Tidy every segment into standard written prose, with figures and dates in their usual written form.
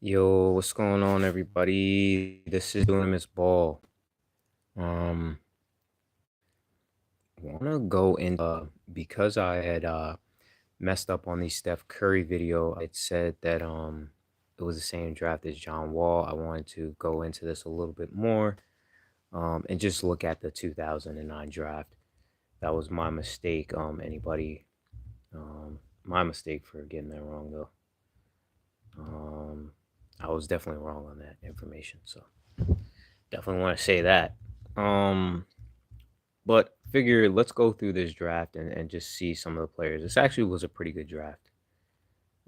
Yo, what's going on, everybody? This is Doing Miss Ball. Um, wanna go in because I had messed up on the Steph Curry video. It said that it was the same draft as John Wall. I wanted to go into this a little bit more and just look at the 2009 draft. That was my mistake. My mistake for getting that wrong though. Um, I was definitely wrong on that information, so definitely want to say that. Um, but figure let's go through this draft and just see some of the players. This actually was a pretty good draft.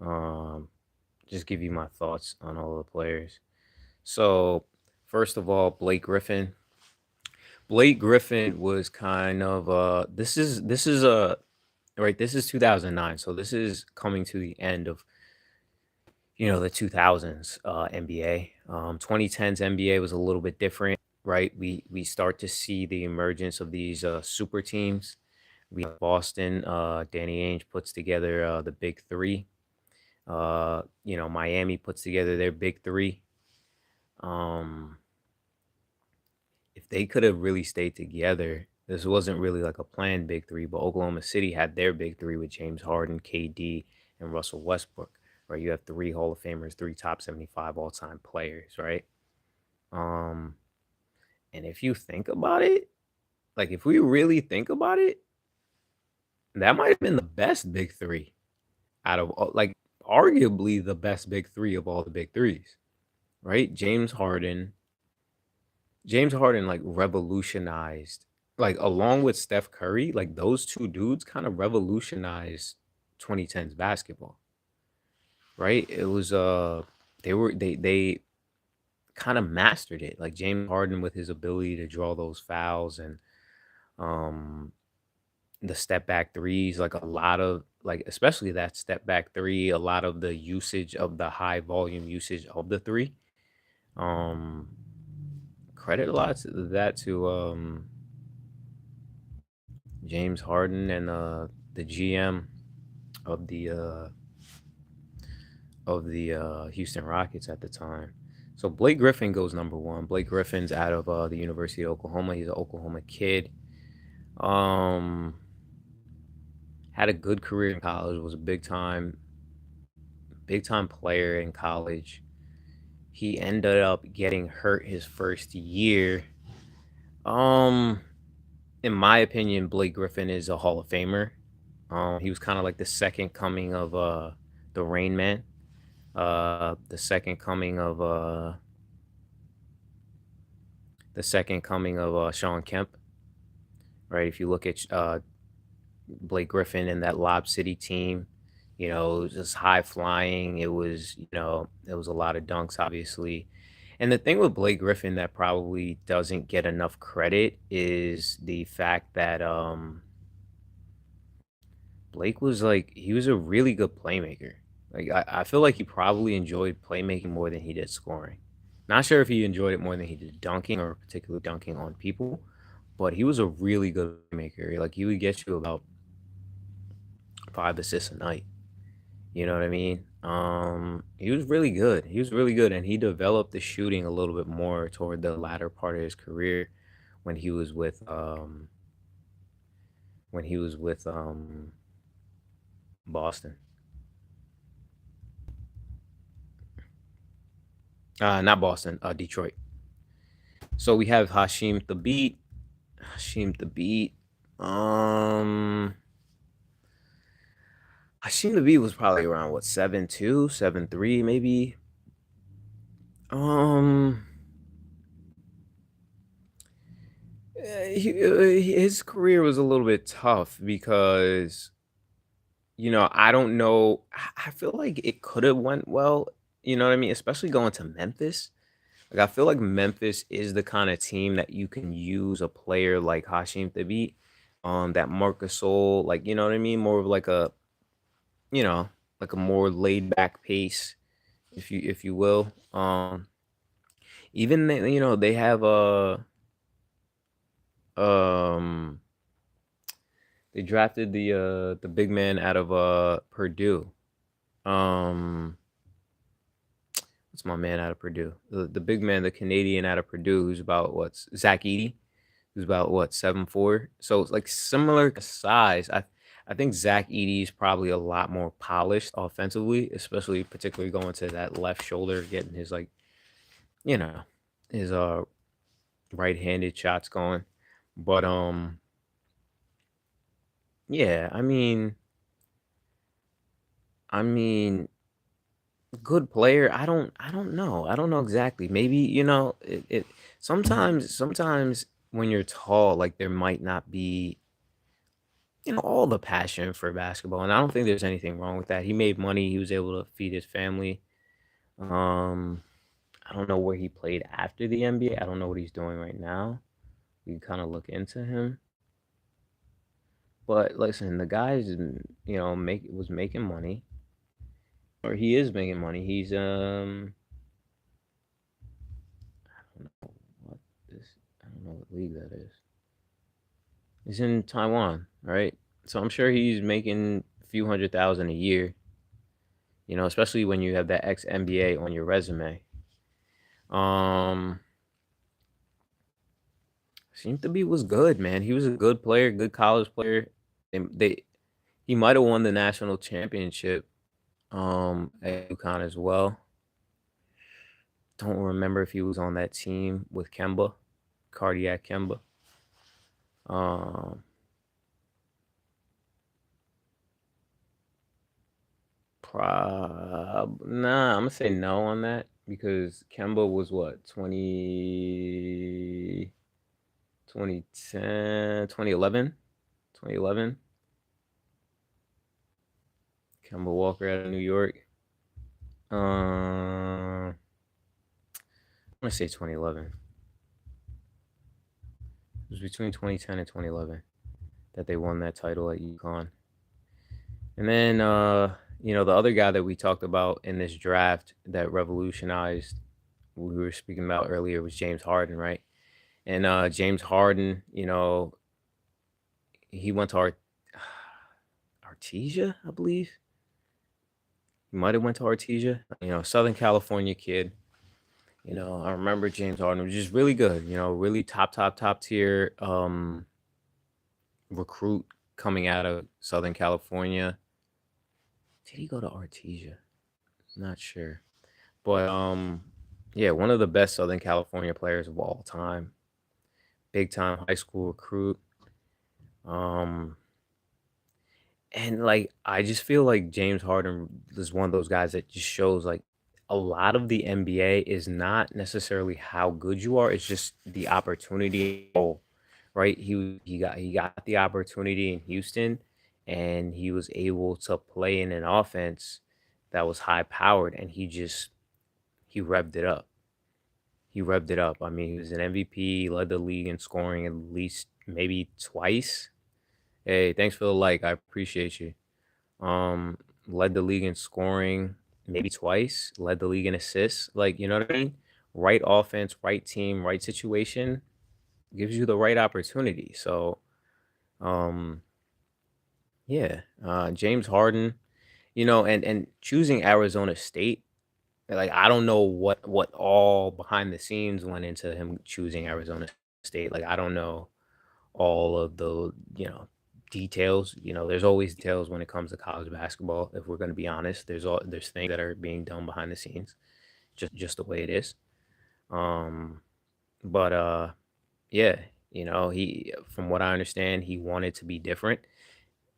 Um, just give you my thoughts on all the players. So first of all, Blake Griffin. Blake Griffin was kind of this is a right. This is 2009, so this is coming to the end of the 2000s NBA. 2010s NBA was a little bit different, right? We start to see the emergence of these super teams. We have Boston. Danny Ainge puts together the big three. Miami puts together their big three. Um, if they could have really stayed together, this wasn't really like a planned big three, but Oklahoma City had their big three with James Harden, KD, and Russell Westbrook. Right, you have three Hall of Famers, three top 75 all-time players, right? Um, and if you think about it, like if we really think about it, that might have been the best big three out of like arguably the best big three of all the big threes, right? James Harden like revolutionized, like along with Steph Curry, like those two dudes kind of revolutionized 2010s basketball, right? It was they kind of mastered it. Like James Harden with his ability to draw those fouls and um the step back threes, like a lot of like especially that step back three, a lot of the usage of the high volume usage of the three. Um credit a lot to that to James Harden and the GM of the Houston Rockets at the time. So Blake Griffin goes number one. Blake Griffin's out of the University of Oklahoma. He's an Oklahoma kid. Um, had a good career in college. Was a big time player in college. He ended up getting hurt his first year. Um, in my opinion, Blake Griffin is a Hall of Famer. He was kind of like the second coming of the Rain Man. The second coming of Sean Kemp, right? If you look at Blake Griffin and that Lob City team, it was just high flying. It was a lot of dunks, obviously. And the thing with Blake Griffin that probably doesn't get enough credit is the fact that Blake was like he was a really good playmaker. Like I feel like he probably enjoyed playmaking more than he did scoring. Not sure if he enjoyed it more than he did dunking or particularly dunking on people, but he was a really good playmaker. Like he would get you about 5 assists a night. You know what I mean? He was really good. He was really good, and he developed the shooting a little bit more toward the latter part of his career when he was with Boston. Not Boston, Detroit. So we have Hashim Thabit. Hashim Thabit. Um Hashim Thabit was probably around what 7'2", 7'3", maybe. Um his career was a little bit tough because I don't know. I feel like it could have went well. You know what I mean? Especially going to Memphis. Like I feel like Memphis is the kind of team that you can use a player like Hashim Thabit, that Marcus Gasol, like you know what I mean, more of like you know, like a more laid back pace, if you will. Even they have um they drafted the big man out of Purdue. Um, It's my man out of Purdue. The big man, the Canadian out of Purdue, who's about what's Zach Edey, who's about what 7'4". So it's like similar size. I think Zach Edey is probably a lot more polished offensively, especially particularly going to that left shoulder, getting his like you know his right-handed shots going. But yeah, I mean good player. I don't know. I don't know exactly. Maybe, it sometimes when you're tall, like there might not be, all the passion for basketball. And I don't think there's anything wrong with that. He made money, he was able to feed his family. Um, I don't know where he played after the NBA. I don't know what he's doing right now. We can kind of look into him. But listen, the guy's make was making money. Or he is making money. He's I don't know what this I don't know what league that is. He's in Taiwan, right? So I'm sure he's making a few hundred thousand a year, especially when you have that ex NBA on your resume. Um Seemed to be was good, man. He was a good player, good college player. They he might have won the national championship at UConn as well. Don't remember if he was on that team with Kemba, Cardiac Kemba. Um Nah, I'm gonna say no on that because Kemba was what 2010, 2011, 2011. Kemba Walker out of New York. I'm gonna say 2011. It was between 2010 and 2011 that they won that title at UConn. And then the other guy that we talked about in this draft that revolutionized we were speaking about earlier was James Harden, right? And James Harden, he went to Artesia, I believe. He might have went to Artesia, Southern California kid. I remember James Harden was just really good, really top tier recruit coming out of Southern California. Did he go to Artesia? Not sure. But yeah, one of the best Southern California players of all time. Big time high school recruit. Um and like I just feel like James Harden is one of those guys that just shows like a lot of the NBA is not necessarily how good you are, it's just the opportunity. Oh, right? He got the opportunity in Houston and he was able to play in an offense that was high powered and he revved it up. He revved it up. I mean, he was an MVP, led the league in scoring at least maybe twice. Hey, thanks for the like. I appreciate you. Led the league in scoring maybe twice, led the league in assists. Like, you know what I mean? Right offense, right team, right situation gives you the right opportunity. So, um, yeah, James Harden, and choosing Arizona State, like I don't know what all behind the scenes went into him choosing Arizona State. Like I don't know all of the, details. There's always details when it comes to college basketball. If we're going to be honest, there's things that are being done behind the scenes, just the way it is. Um, but yeah, he from what I understand, he wanted to be different,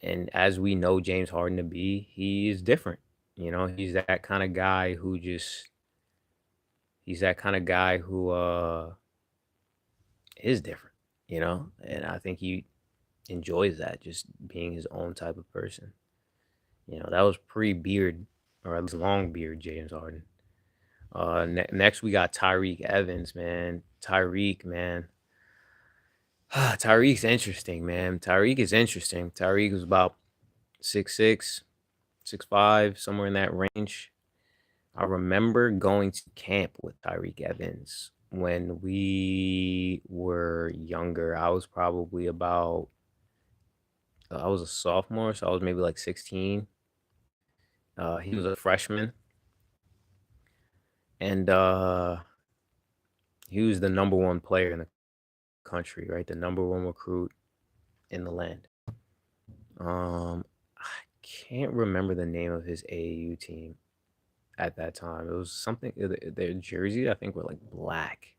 and as we know James Harden to be, he is different. He's that kind of guy who just he's that kind of guy who is different. And I think he enjoys that, just being his own type of person. That was pre-beard, or at least long beard, James Harden. Next we got Tyreek Evans, man. Tyreek, man. Tyreek's interesting, man. Tyreek is interesting. Tyreek was about 6'6", 6'5", somewhere in that range. I remember going to camp with Tyreek Evans when we were younger. I was a sophomore, so I was maybe like 16. He was a freshman, and he was the number one player in the country, right? The number one recruit in the land. I can't remember the name of his AAU team at that time. It was something their jerseys, I think, were like black.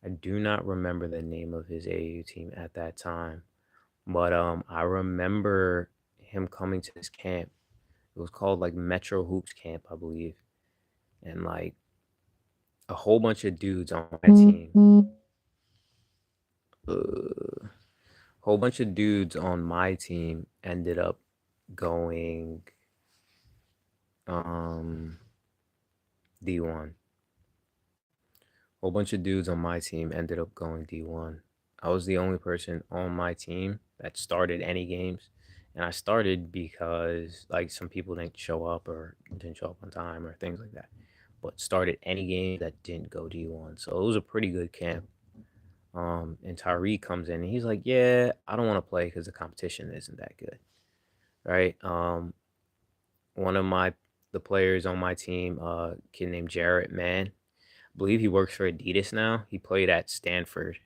I do not remember the name of his AAU team at that time, but I remember him coming to this camp. It was called like Metro Hoops Camp, I believe, and like a whole bunch of dudes on my team. A whole bunch of dudes on my team ended up going D1. Whole bunch of dudes on my team ended up going D1. I was the only person on my team that started any games. And I started because like some people didn't show up or didn't show up on time or things like that. But started any game that didn't go D1. So it was a pretty good camp. And Tyreek comes in and he's like, yeah, I don't want to play because the competition isn't that good. Right. One of the players on my team, kid named Jarrett Mann, I believe he works for Adidas now. He played at Stanford,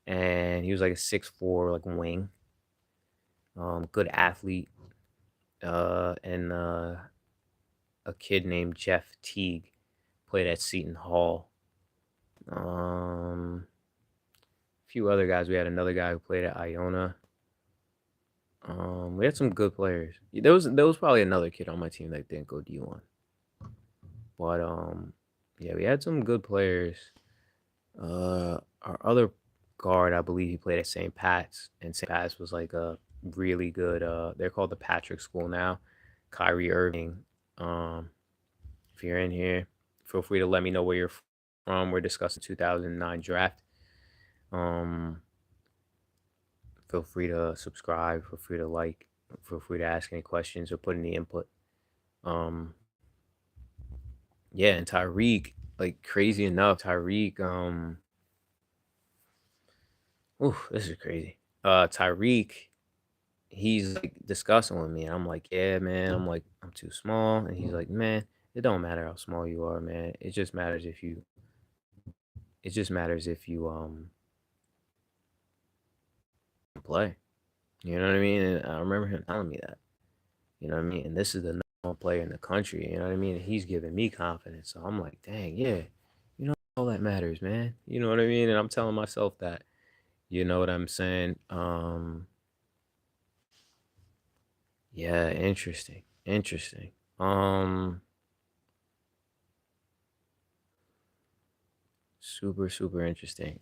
and he was like a 6'4", like wing. Good athlete. And a kid named Jeff Teague played at Seton Hall. A few other guys. We had another guy who played at Iona. We had some good players. There was probably another kid on my team that didn't go D1. But yeah, we had some good players. Our other guard, I believe he played at St. Pat's, and St. Pat's was like a really good. They're called the Patrick School now. Kyrie Irving. If you're in here, feel free to let me know where you're from. We're discussing 2009 draft. Feel free to subscribe. Feel free to like. Feel free to ask any questions or put any input. Yeah, and Tyreek, like crazy enough, Tyreek, this is crazy. Tyreek, he's like discussing with me. I'm like, yeah, man. I'm like, I'm too small. And he's like, man, it don't matter how small you are, man. It just matters if you play. You know what I mean? And I remember him telling me that. You know what I mean? And this is the number one player in the country. You know what I mean? And he's giving me confidence. So I'm like, dang, yeah. You know, all that matters, man. You know what I mean? And I'm telling myself that. You know what I'm saying? Yeah, interesting. Interesting. Super, super interesting.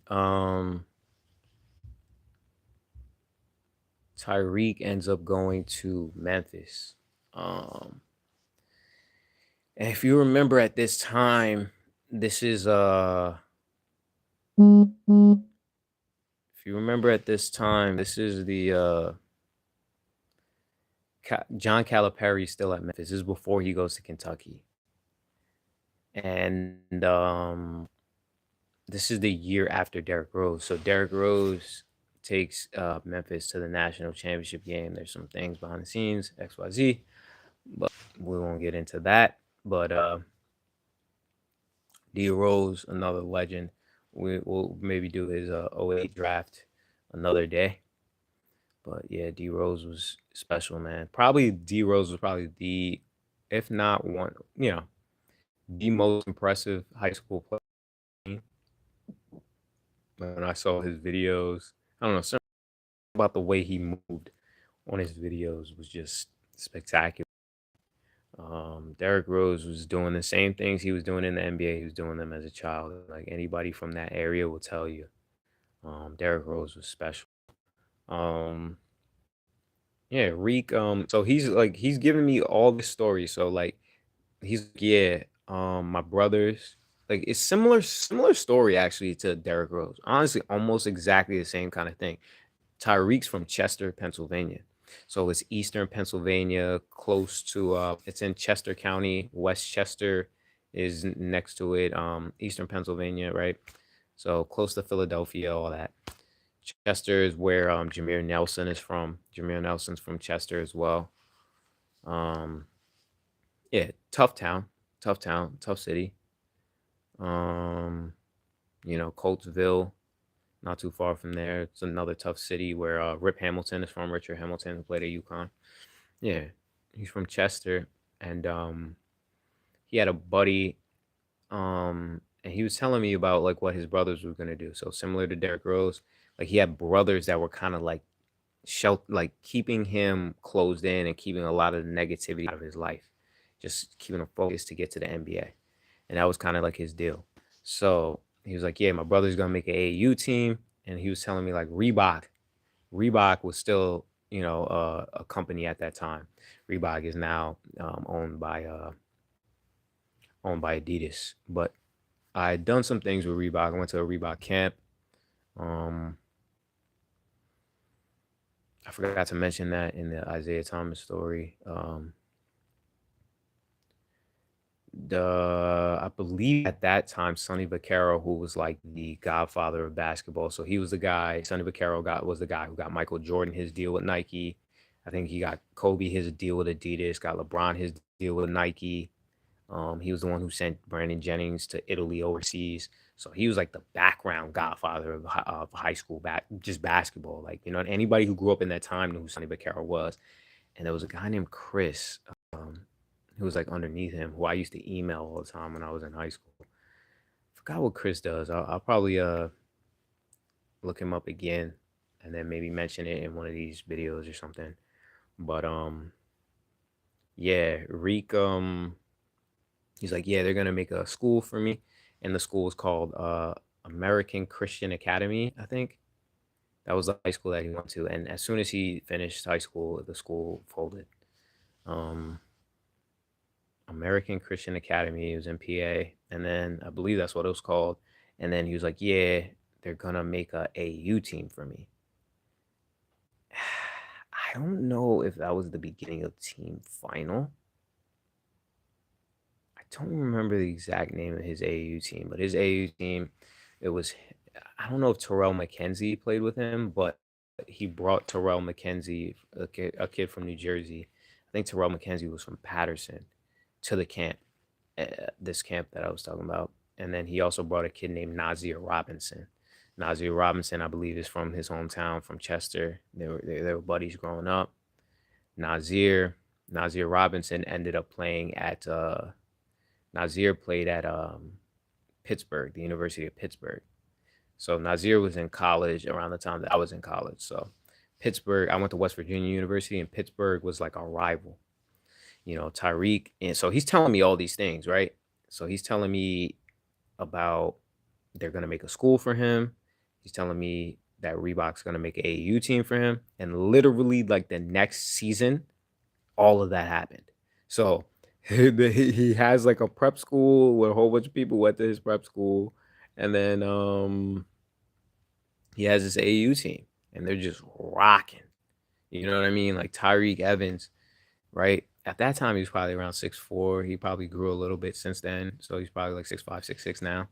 Tyreek ends up going to Memphis. And if you remember at this time, this is if you remember at this time, this is the John Calipari still at Memphis. This is before he goes to Kentucky. And this is the year after Derrick Rose. So Derrick Rose takes Memphis to the national championship game. There's some things behind the scenes, XYZ, but we won't get into that. But D Rose, another legend. We'll maybe do his 08 draft another day. But yeah, D Rose was special, man. Probably D Rose was probably if not one, the most impressive high school player. When I saw his videos, I don't know, something about the way he moved on his videos was just spectacular. Derrick Rose was doing the same things he was doing in the NBA. He was doing them as a child. Like anybody from that area will tell you. Derrick Rose was special. Yeah, Reek. So he's giving me all the stories. So like he's yeah, my brothers. Like it's similar story actually to Derrick Rose. Honestly, almost exactly the same kind of thing. Tyreek's from Chester, Pennsylvania. So it's Eastern Pennsylvania, close to it's in Chester County. Westchester is next to it. Eastern Pennsylvania, right? So close to Philadelphia, all that. Chester is where Jameer Nelson is from. Jameer Nelson's from Chester as well. Yeah, tough town, tough city. Um, Coltsville, not too far from there. It's another tough city where Rip Hamilton is from. Richard Hamilton, who played at UConn. Yeah, he's from Chester, and he had a buddy, and he was telling me about like what his brothers were gonna do. So similar to Derrick Rose, like he had brothers that were kind of like like keeping him closed in and keeping a lot of the negativity out of his life, just keeping him focused to get to the NBA, and that was kind of like his deal. So he was like, "Yeah, my brother's gonna make an AAU team," and he was telling me like Reebok was still, a company at that time. Reebok is now owned by Adidas. But I had done some things with Reebok. I went to a Reebok camp. Um, I forgot to mention that in the Isaiah Thomas story. I believe at that time Sonny Vaccaro, who was like the godfather of basketball. So he was the guy. Sonny Vaccaro was the guy who got Michael Jordan his deal with Nike. I think he got Kobe his deal with Adidas. Got LeBron his deal with Nike. He was the one who sent Brandon Jennings to Italy overseas. So he was like the background godfather of high school just basketball. Like, anybody who grew up in that time knew who Sonny Vaccaro was. And there was a guy named Chris, who was like underneath him, who I used to email all the time when I was in high school. Forgot what Chris does. I'll probably look him up again and then maybe mention it in one of these videos or something. But yeah, Reek he's like, yeah, they're gonna make a school for me, and the school is called American Christian Academy, I think. That was the high school that he went to, and as soon as he finished high school, the school folded. Um, American Christian Academy. It was in PA, and then I believe that's what it was called. And then he was like, "Yeah, they're gonna make a AU team for me." I don't know if that was the beginning of team final. I don't remember the exact name of his AU team, but his AU team, it was. I don't know if Terrell McKenzie played with him, but he brought Terrell McKenzie, a kid from New Jersey. I think Terrell McKenzie was from Patterson, to the camp, this camp that I was talking about. And then he also brought a kid named Nazir Robinson. Nazir Robinson, I believe, is from his hometown, from Chester. They were buddies growing up. Nazir Nazir Robinson ended up playing at Nazir played at Pittsburgh, the University of Pittsburgh. So Nazir was in college around the time that I was in college. So Pittsburgh, I went to West Virginia University, and Pittsburgh was like our rival. Tyreek. And so he's telling me all these things, right? So he's telling me about they're going to make a school for him. He's telling me that Reebok's going to make an AAU team for him. And literally, like the next season, all of that happened. So he has like a prep school where a whole bunch of people went to his prep school. And then he has this AAU team, and they're just rocking. You know what I mean? Like Tyreek Evans, right? At that time, he was probably around 6'4". He probably grew a little bit since then. So he's probably like 6'5", 6'6" now.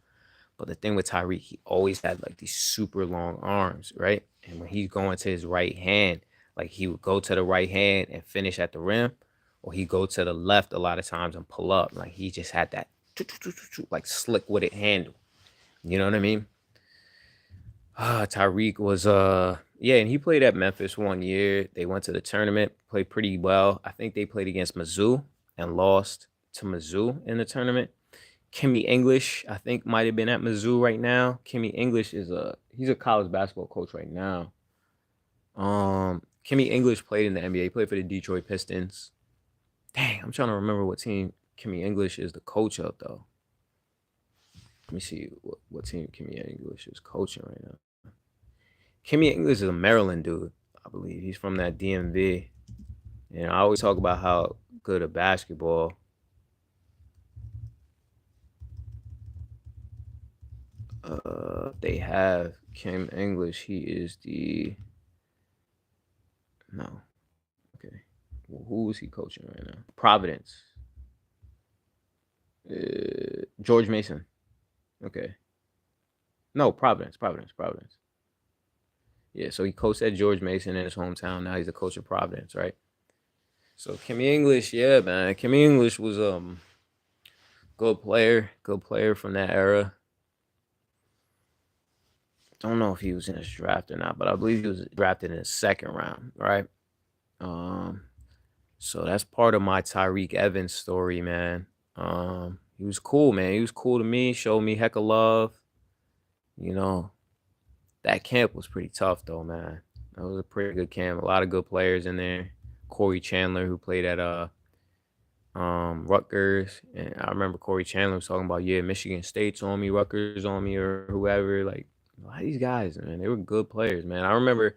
But the thing with Tyreek, he always had like these super long arms, right? And when he's going to his right hand, like he would go to the right hand and finish at the rim, or he go to the left a lot of times and pull up. Like he just had that like slick with it handle. You know what I mean? Tyreek was yeah, and he played at Memphis 1 year. They went to the tournament, played pretty well. I think they played against Mizzou and lost to Mizzou in the tournament. Kimmy English, I think, might have been at Mizzou right now. Kimmy English he's a college basketball coach right now. Kimmy English played in the NBA, he played for the Detroit Pistons. Dang, I'm trying to remember what team Kimmy English is the coach of though. Let me see what team Kimmy English is coaching right now. Kimmy English is a Maryland dude, I believe. He's from that DMV. And I always talk about how good at basketball they have. Kim English, he is no. Okay. Well, who is he coaching right now? Providence. George Mason. Okay. No, Providence. Yeah, so he coached at George Mason in his hometown. Now he's the coach of Providence, right? So Kimmy English, yeah, man. Kimmy English was good player from that era. Don't know if he was in his draft or not, but I believe he was drafted in the second round, right? Um, so that's part of my Tyreek Evans story, man. He was cool, man. He was cool to me, showed me heck of love. You know, that camp was pretty tough though, man. That was a pretty good camp. A lot of good players in there. Corey Chandler, who played at Rutgers, and I remember Corey Chandler was talking about, yeah, Michigan State's on me, Rutgers on me, or whoever. Like, a lot of these guys, man, they were good players, man. I remember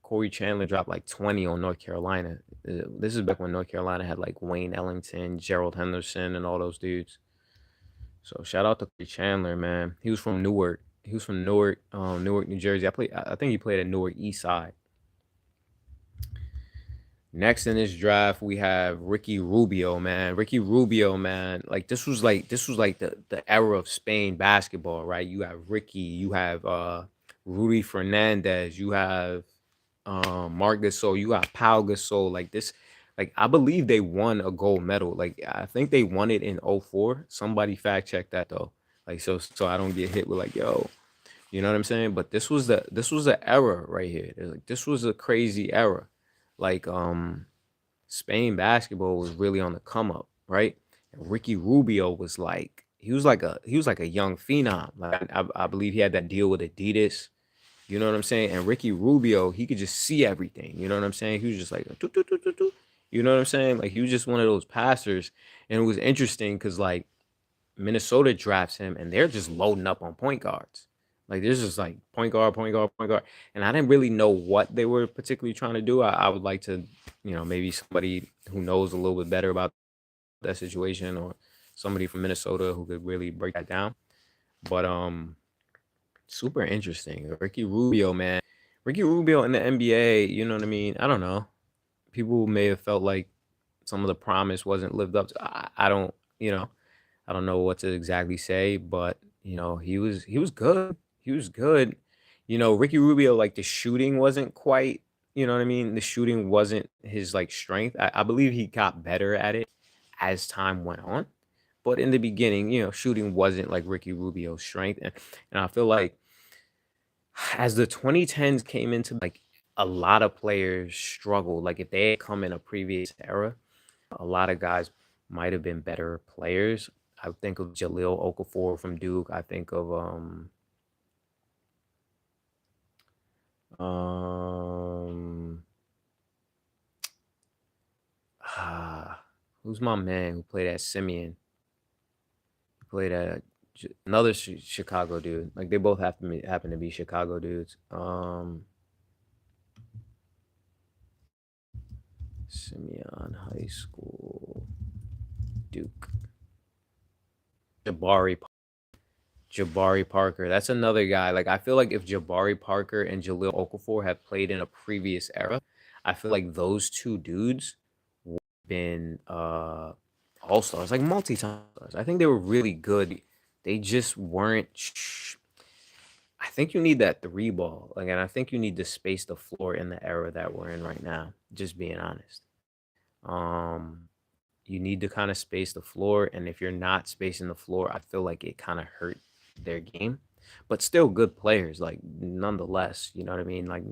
Corey Chandler dropped like 20 on North Carolina. This is back when North Carolina had like Wayne Ellington, Gerald Henderson, and all those dudes. So shout out to Corey Chandler, man. He was from Newark. He was from Newark, Newark, New Jersey. I think he played at Newark East Side. Next in this draft, we have Ricky Rubio, man. Ricky Rubio, man. Like this was like the era of Spain basketball, right? You have Ricky, you have Rudy Fernandez, you have Marc Gasol, you got Pau Gasol. Like this, like I believe they won a gold medal. Like I think they won it in '04. Somebody fact check that though. Like so I don't get hit with like, yo, you know what I'm saying? But this was the era right here. Like this was a crazy era. Like Spain basketball was really on the come up, right? And Ricky Rubio was like he was like a young phenom. Like I believe he had that deal with Adidas. You know what I'm saying? And Ricky Rubio, he could just see everything. You know what I'm saying? He was just like, "Doo, doo, doo, doo, doo." You know what I'm saying? Like he was just one of those passers. And it was interesting because like Minnesota drafts him and they're just loading up on point guards. Like there's just like point guard, point guard, point guard. And I didn't really know what they were particularly trying to do. I would like to, maybe somebody who knows a little bit better about that situation, or somebody from Minnesota who could really break that down. But super interesting. Ricky Rubio, man. Ricky Rubio in the NBA, you know what I mean? I don't know. People may have felt like some of the promise wasn't lived up to. I don't, I don't know what to exactly say, but he was good. He was good. Ricky Rubio, like the shooting wasn't quite, you know what I mean? The shooting wasn't his like strength. I believe he got better at it as time went on. But in the beginning, shooting wasn't like Ricky Rubio's strength. And I feel like as the 2010s came into, like, a lot of players struggled. Like if they had come in a previous era, a lot of guys might have been better players. I think of Jaleel Okafor from Duke. I think of um who's my man who played at Simeon? He played at another Chicago dude. Like they both happen to be Chicago dudes. Simeon High School, Duke. Jabari Jabari Parker. That's another guy. Like I feel like if Jabari Parker and Jaleel Okafor had played in a previous era, I feel like those two dudes would have been all stars, like multi-time stars. I think they were really good. They just weren't. I think you need that three ball, like, and I think you need to space the floor in the era that we're in right now. Just being honest. Um, you need to kind of space the floor, and if you're not spacing the floor, I feel like it kind of hurt their game. But still good players, like nonetheless, you know what I mean? Like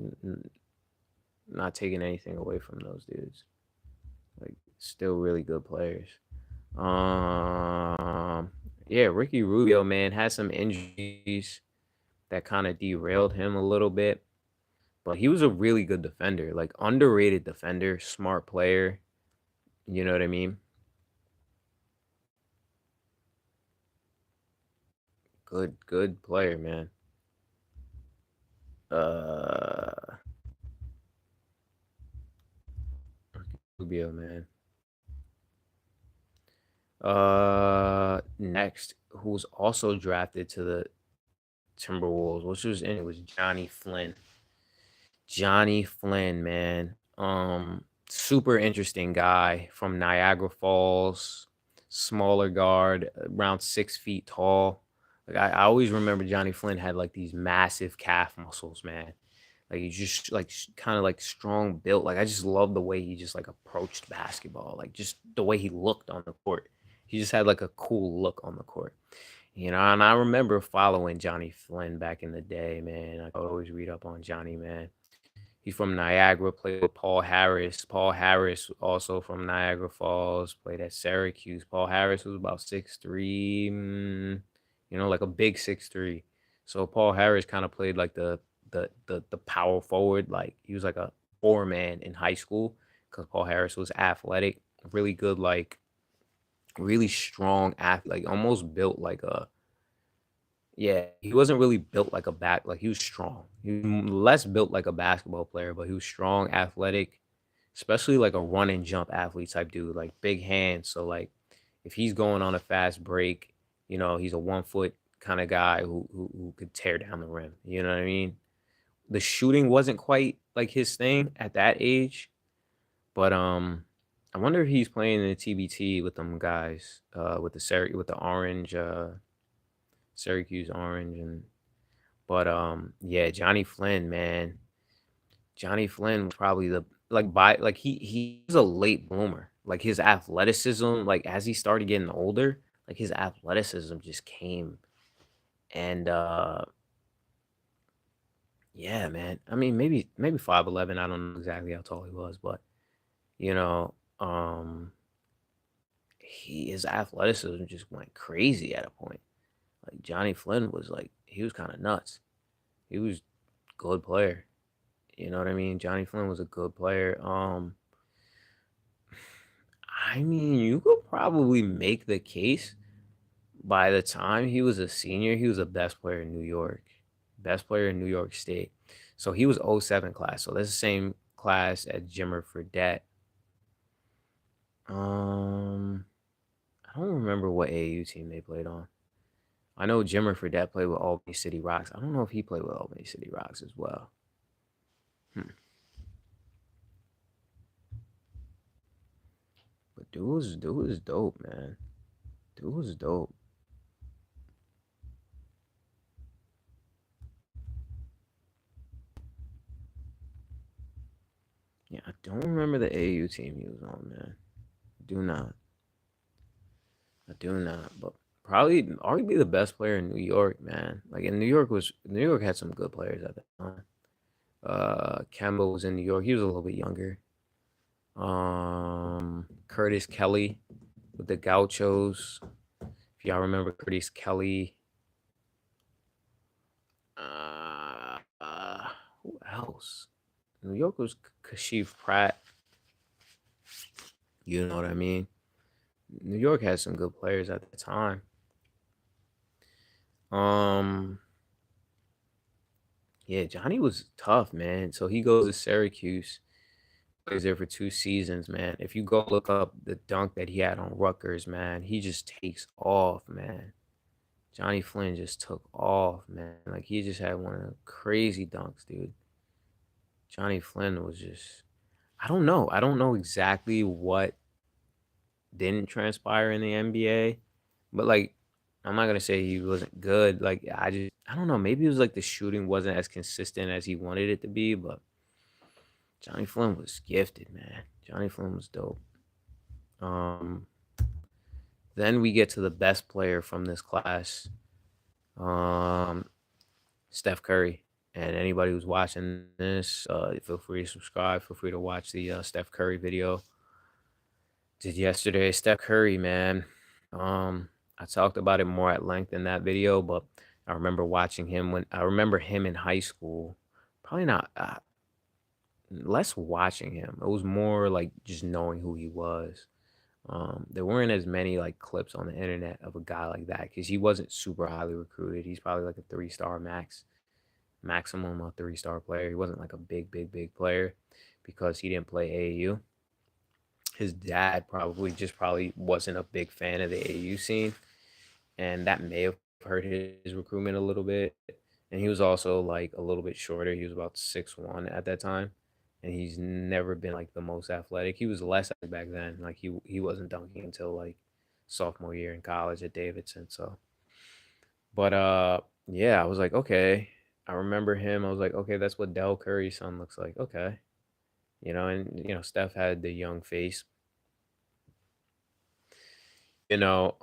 not taking anything away from those dudes. Like still really good players. Um yeah, Ricky Rubio, man, had some injuries that kind of derailed him a little bit, but he was a really good defender, like underrated defender, smart player, you know what I mean? Good player, man. Uh Rubio, man. Next, who's also drafted to the Timberwolves, which was in it was Johnny Flynn. Johnny Flynn, man. Super interesting guy from Niagara Falls, smaller guard, around 6 feet tall. Like I always remember Johnny Flynn had like these massive calf muscles, man. Like he's just like kind of like strong built. Like I just love the way he just like approached basketball. Like just the way he looked on the court. He just had like a cool look on the court. And I remember following Johnny Flynn back in the day, man. I could always read up on Johnny, man. He's from Niagara, played with Paul Harris. Paul Harris, also from Niagara Falls, played at Syracuse. Paul Harris was about 6'3", like a big 6'3". So Paul Harris kind of played like the power forward. Like he was like a four-man in high school because Paul Harris was athletic, really good, like really strong athlete, like almost built like a yeah, he wasn't really built like a back like, he was strong. He was less built like a basketball player, but he was strong, athletic, especially like a run and jump athlete type dude, like big hands. So like if he's going on a fast break, he's a 1 foot kind of guy who could tear down the rim. You know what I mean? The shooting wasn't quite like his thing at that age, but I wonder if he's playing in the TBT with them guys, with the orange, Syracuse orange. Yeah, Johnny Flynn, man. Johnny Flynn was probably the like by like he was a late bloomer. Like his athleticism, like as he started getting older, like his athleticism just came. And yeah, man. I mean, maybe 5'11". I don't know exactly how tall he was, but you know, um his athleticism just went crazy at a point. Like Johnny Flynn was like he was kind of nuts. He was a good player. You know what I mean? Johnny Flynn was a good player. I mean, you could probably make the case by the time he was a senior, he was the best player in New York, best player in New York State. So he was '07 class. So that's the same class as Jimmer Fredette. Um, I don't remember what AAU team they played on. I know Jimmer Fredette played with Albany City Rocks. I don't know if he played with Albany City Rocks as well. Hmm. But dude was dope, man. Dude was dope. Yeah, I don't remember the AAU team he was on, man. Do not. I do not. But probably arguably the best player in New York, man. Like in New York had some good players at the time. Kemba was in New York. He was a little bit younger. Curtis Kelly with the Gauchos. If y'all remember Curtis Kelly. Who else? New York was Kashif Pratt. You know what I mean? New York had some good players at the time. Um, yeah, Johnny was tough, man. So he goes to Syracuse, plays there for 2 seasons, man. If you go look up the dunk that he had on Rutgers, man, he just takes off, man. Johnny Flynn just took off, man. Like he just had one of the crazy dunks, dude. Johnny Flynn was just I don't know. I don't know exactly what didn't transpire in the NBA, but like I'm not gonna say he wasn't good. Like I don't know. Maybe it was like the shooting wasn't as consistent as he wanted it to be, but Johnny Flynn was gifted, man. Johnny Flynn was dope. Um, then we get to the best player from this class, um, Steph Curry. And anybody who's watching this, feel free to subscribe. Feel free to watch the Steph Curry video did yesterday. Steph Curry, man. Um, I talked about it more at length in that video, but I remember him in high school. Probably not less watching him. It was more like just knowing who he was. There weren't as many like clips on the internet of a guy like that because he wasn't super highly recruited. He's probably like a 3-star maximum a 3-star player. He wasn't like a big player because he didn't play AAU. His dad probably wasn't a big fan of the AAU scene, and that may have hurt his recruitment a little bit. And he was also like a little bit shorter. He was about 6'1" at that time, and he's never been like the most athletic. He was less back then. Like he wasn't dunking until like sophomore year in college at Davidson. So, but yeah, I was like, okay. I remember him. I was like, okay, that's what Del Curry's son looks like. Okay, and Steph had the young face. you know,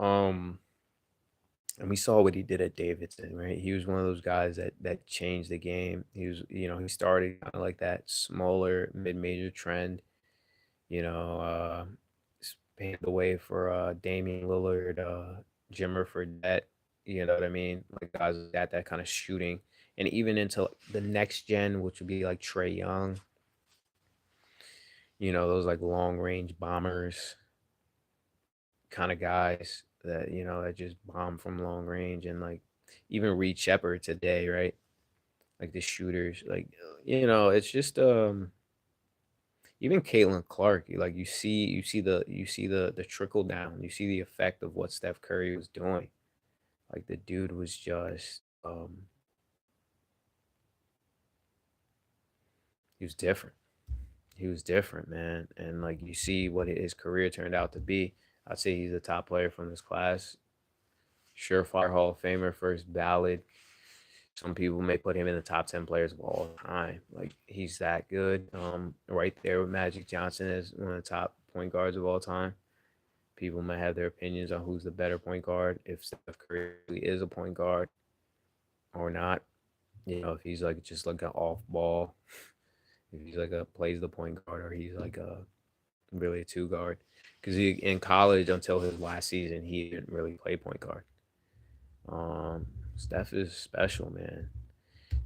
and we saw what he did at Davidson, right? He was one of those guys that changed the game. He was, he started kind of like that smaller mid-major trend, paved the way for Damian Lillard, Jimmer Fredette, you know what I mean? Like guys like that kind of shooting. And even into the next gen, which would be like Trey Young, those like long range bombers kind of guys that just bomb from long range. And like even Reed Shepard today, right? Like the shooters, like it's just even Caitlin Clark, like you see the trickle down, you see the effect of what Steph Curry was doing. Like the dude was just he was different. He was different, man. And like you see what his career turned out to be. I'd say he's a top player from this class. Surefire Hall of Famer, first ballot. Some people may put him in the top 10 players of all time. Like he's that good. Right there with Magic Johnson as one of the top point guards of all time. People might have their opinions on who's the better point guard, if Steph Curry really is a point guard or not. If he's like just like an off ball, if he's like a plays the point guard, or he's like a really a two guard. Because he in college until his last season, he didn't really play point guard. Steph is special, man.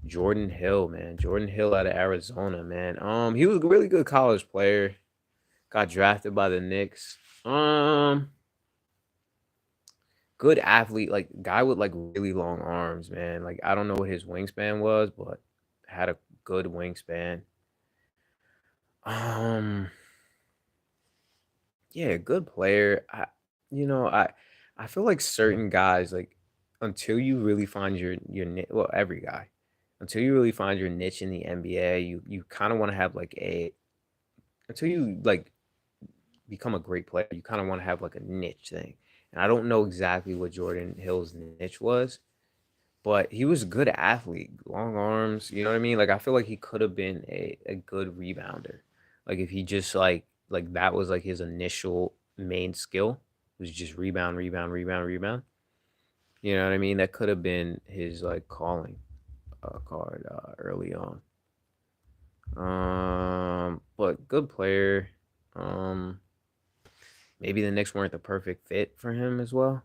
Jordan Hill, man. Jordan Hill out of Arizona, man. He was a really good college player. Got drafted by the Knicks. Good athlete, like guy with like really long arms, man. Like I don't know what his wingspan was, but had a good wingspan. Um, yeah, good player. You know, I I feel like certain guys, like until you really find your niche, well, every guy, until you really find your niche in the NBA, you kind of want to have like a until you like become a great player, you kind of want to have like a niche thing. And I don't know exactly what Jordan Hill's niche was, but he was a good athlete, long arms. You know what I mean? Like I feel like he could have been a good rebounder. Like if he just like that was like his initial main skill was just rebound, rebound, rebound, rebound. You know what I mean? That could have been his like calling card early on. But good player. Um, Maybe the Knicks weren't the perfect fit for him as well.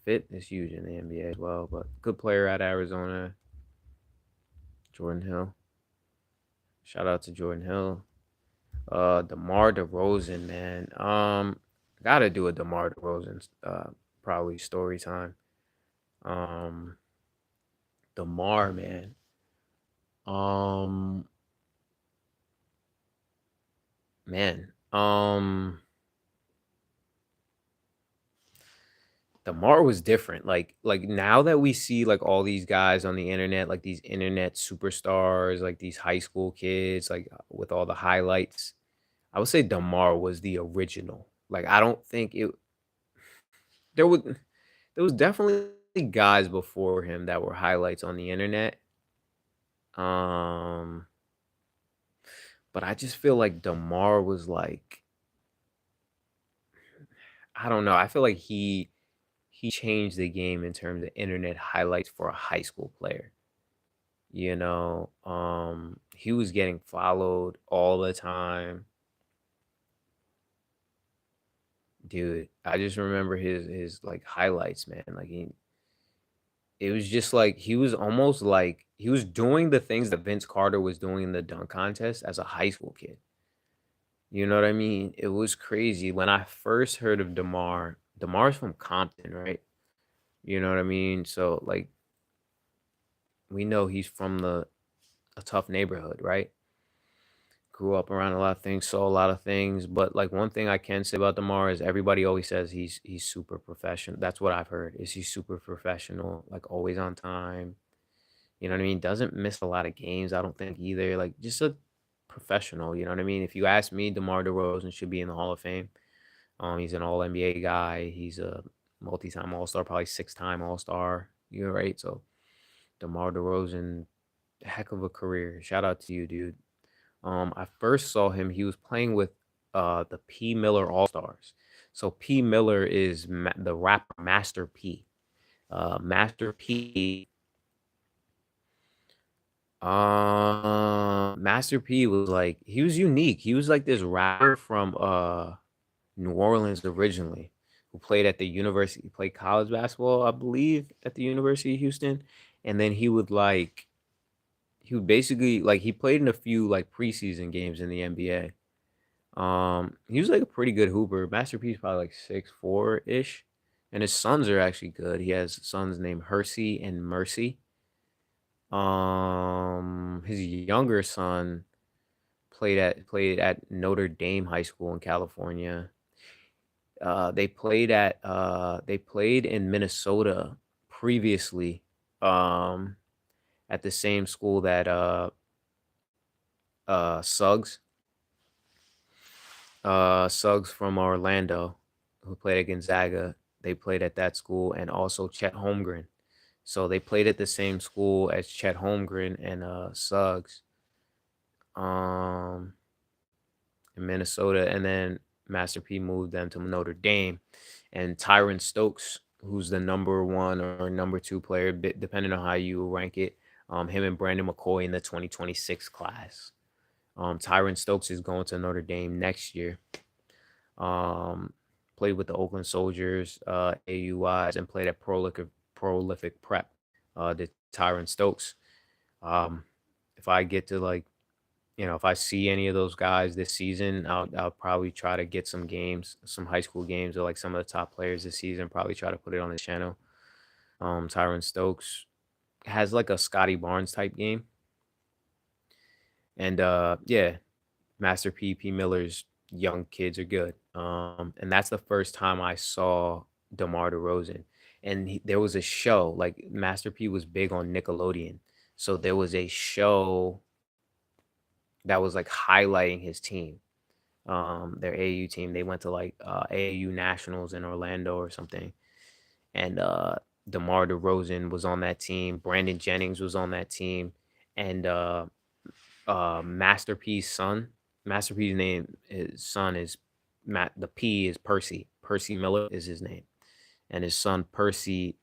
Fit is huge in the NBA as well, but good player at Arizona, Jordan Hill. Shout out to Jordan Hill. DeMar DeRozan, man. Gotta do a DeMar DeRozan probably story time. Um, DeMar, man. Um, man. DeMar was different. Like now that we see like all these guys on the internet, like these internet superstars, like these high school kids, like with all the highlights, I would say DeMar was the original. Like I don't think it there was there was definitely guys before him that were highlights on the internet. Um, but I just feel like DeMar was like I don't know. I feel like he changed the game in terms of internet highlights for a high school player. He was getting followed all the time. Dude, I just remember his like highlights, man. Like it was just like he was almost like he was doing the things that Vince Carter was doing in the dunk contest as a high school kid. You know what I mean? It was crazy. When I first heard of DeMar's from Compton, right? You know what I mean? So like we know he's from the a tough neighborhood, right? Grew up around a lot of things, saw a lot of things, but like one thing I can say about DeMar is everybody always says he's super professional. That's what I've heard. Is he's super professional, like always on time. You know what I mean? Doesn't miss a lot of games, I don't think either. Like just a professional, you know what I mean? If you ask me, DeMar DeRozan should be in the Hall of Fame. He's an all NBA guy. He's a multi-time All-Star, probably six-time All-Star. You're right. So DeMar DeRozan, heck of a career. Shout out to you, dude. I first saw him, he was playing with the P. Miller All Stars. So P Miller is the rapper Master P. Master P. Master P was like he was unique. He was like this rapper from New Orleans originally, who played at the university, played college basketball, I believe, at the University of Houston. And then he would basically like he played in a few like preseason games in the NBA. He was like a pretty good hooper. Master P is probably like 6'4" ish. And his sons are actually good. He has sons named Hersey and Mercy. His younger son played at Notre Dame High School in California. They played in Minnesota previously, um, at the same school that Suggs Suggs from Orlando, who played at Gonzaga. They played at that school, and also Chet Holmgren. So they played at the same school as Chet Holmgren and Suggs, um, in Minnesota, and then Master P moved them to Notre Dame, and Tyron Stokes, who's the number one or number two player, depending on how you rank it, him and Brandon McCoy in the 2026 class. Tyron Stokes is going to Notre Dame next year. Um, Played with the Oakland Soldiers, AUIs, and played at Prolific Prep. The Tyron Stokes. Um, if I get to like, if I see any of those guys this season, I'll probably try to get some games, some high school games, or like some of the top players this season. Probably try to put it on the channel. Tyron Stokes has like a Scotty Barnes type game, and yeah, Master P Miller's young kids are good. And that's the first time I saw DeMar DeRozan. And there was a show, like Master P was big on Nickelodeon. So there was a show that was like highlighting his team, their AAU team. They went to like AAU Nationals in Orlando or something. And DeMar DeRozan was on that team. Brandon Jennings was on that team. And Master P's son. Master P's name, his son is Matt. The P is Percy. Percy Miller is his name, and his son Percy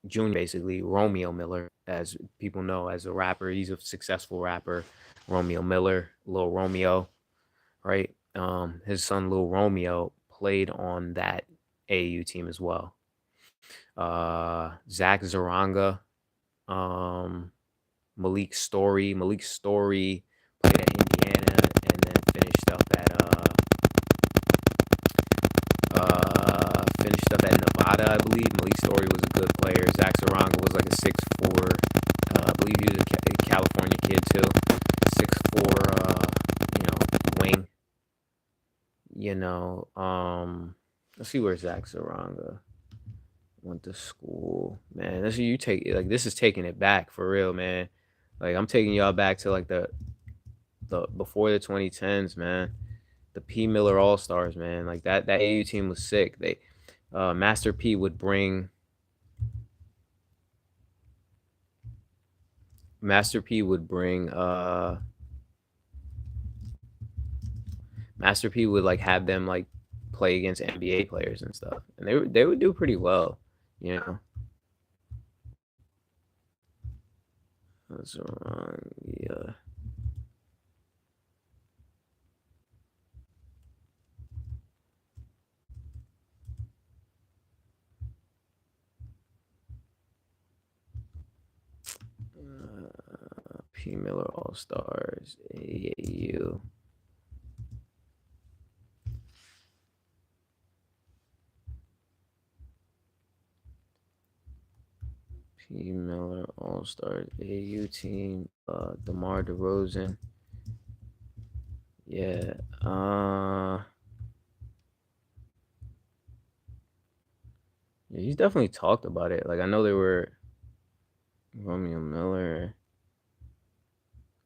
Jr. basically Romeo Miller, as people know as a rapper. He's a successful rapper. Romeo Miller, Lil Romeo, right? His son Lil Romeo played on that AAU team as well. Zach Zaranga, um, Malik Story played at Indiana and then finished up at Nevada, I believe. Malik Story was a good player. Zach Saranga was like a 6'4". I believe he was a California kid too. 6'4", wing. Let's see where Zach Saranga went to school. Man, this is taking it back for real, man. Like I'm taking y'all back to like the before the 2010s, man. The P Miller All Stars, man. Like that AU team was sick. Master P would bring Master P would bring Master P would like have them like play against NBA players and stuff, and they would do pretty well, you know. That's wrong. Yeah. P Miller All Stars AAU. P Miller All Stars AAU team. DeMar DeRozan. Yeah. Yeah, he's definitely talked about it. Like I know they were Romeo Miller,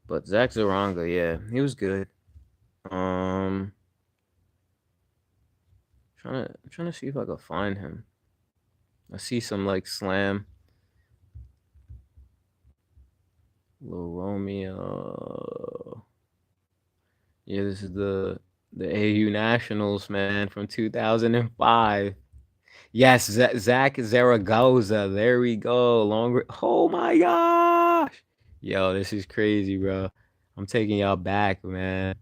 but Zach Zaranga, yeah, he was good. I'm trying to see if I can find him. I see some like slam. Lil Romeo. Yeah, this is the The AU Nationals, man, from 2005. Yes, Zach Zaragoza. There we go. Longer. Oh my gosh. Yo, this is crazy, bro. I'm taking y'all back, man.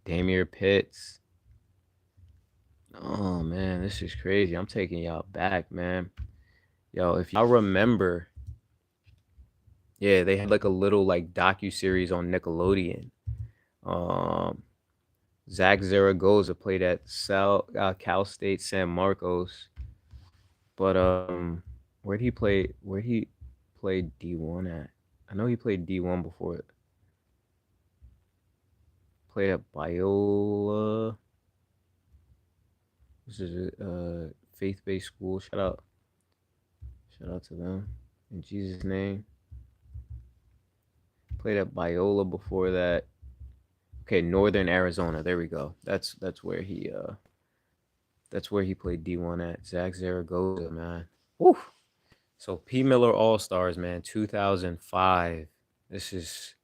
Damier Pitts. Oh man, this is crazy. I'm taking y'all back, man. Yo, if y'all remember, yeah, they had like a little like docu-series on Nickelodeon. Um, Zach Zaragoza played at Cal State San Marcos, but where'd he play? Where'd he play D1 at? I know he played D1 before it. Played at Biola. This is a faith-based school. Shout out to them in Jesus' name. Played at Biola before that. Okay, Northern Arizona. There we go. That's where he played D1 at. Zach Zaragoza, man. Woo. So P. Miller All Stars, man, 2005. This is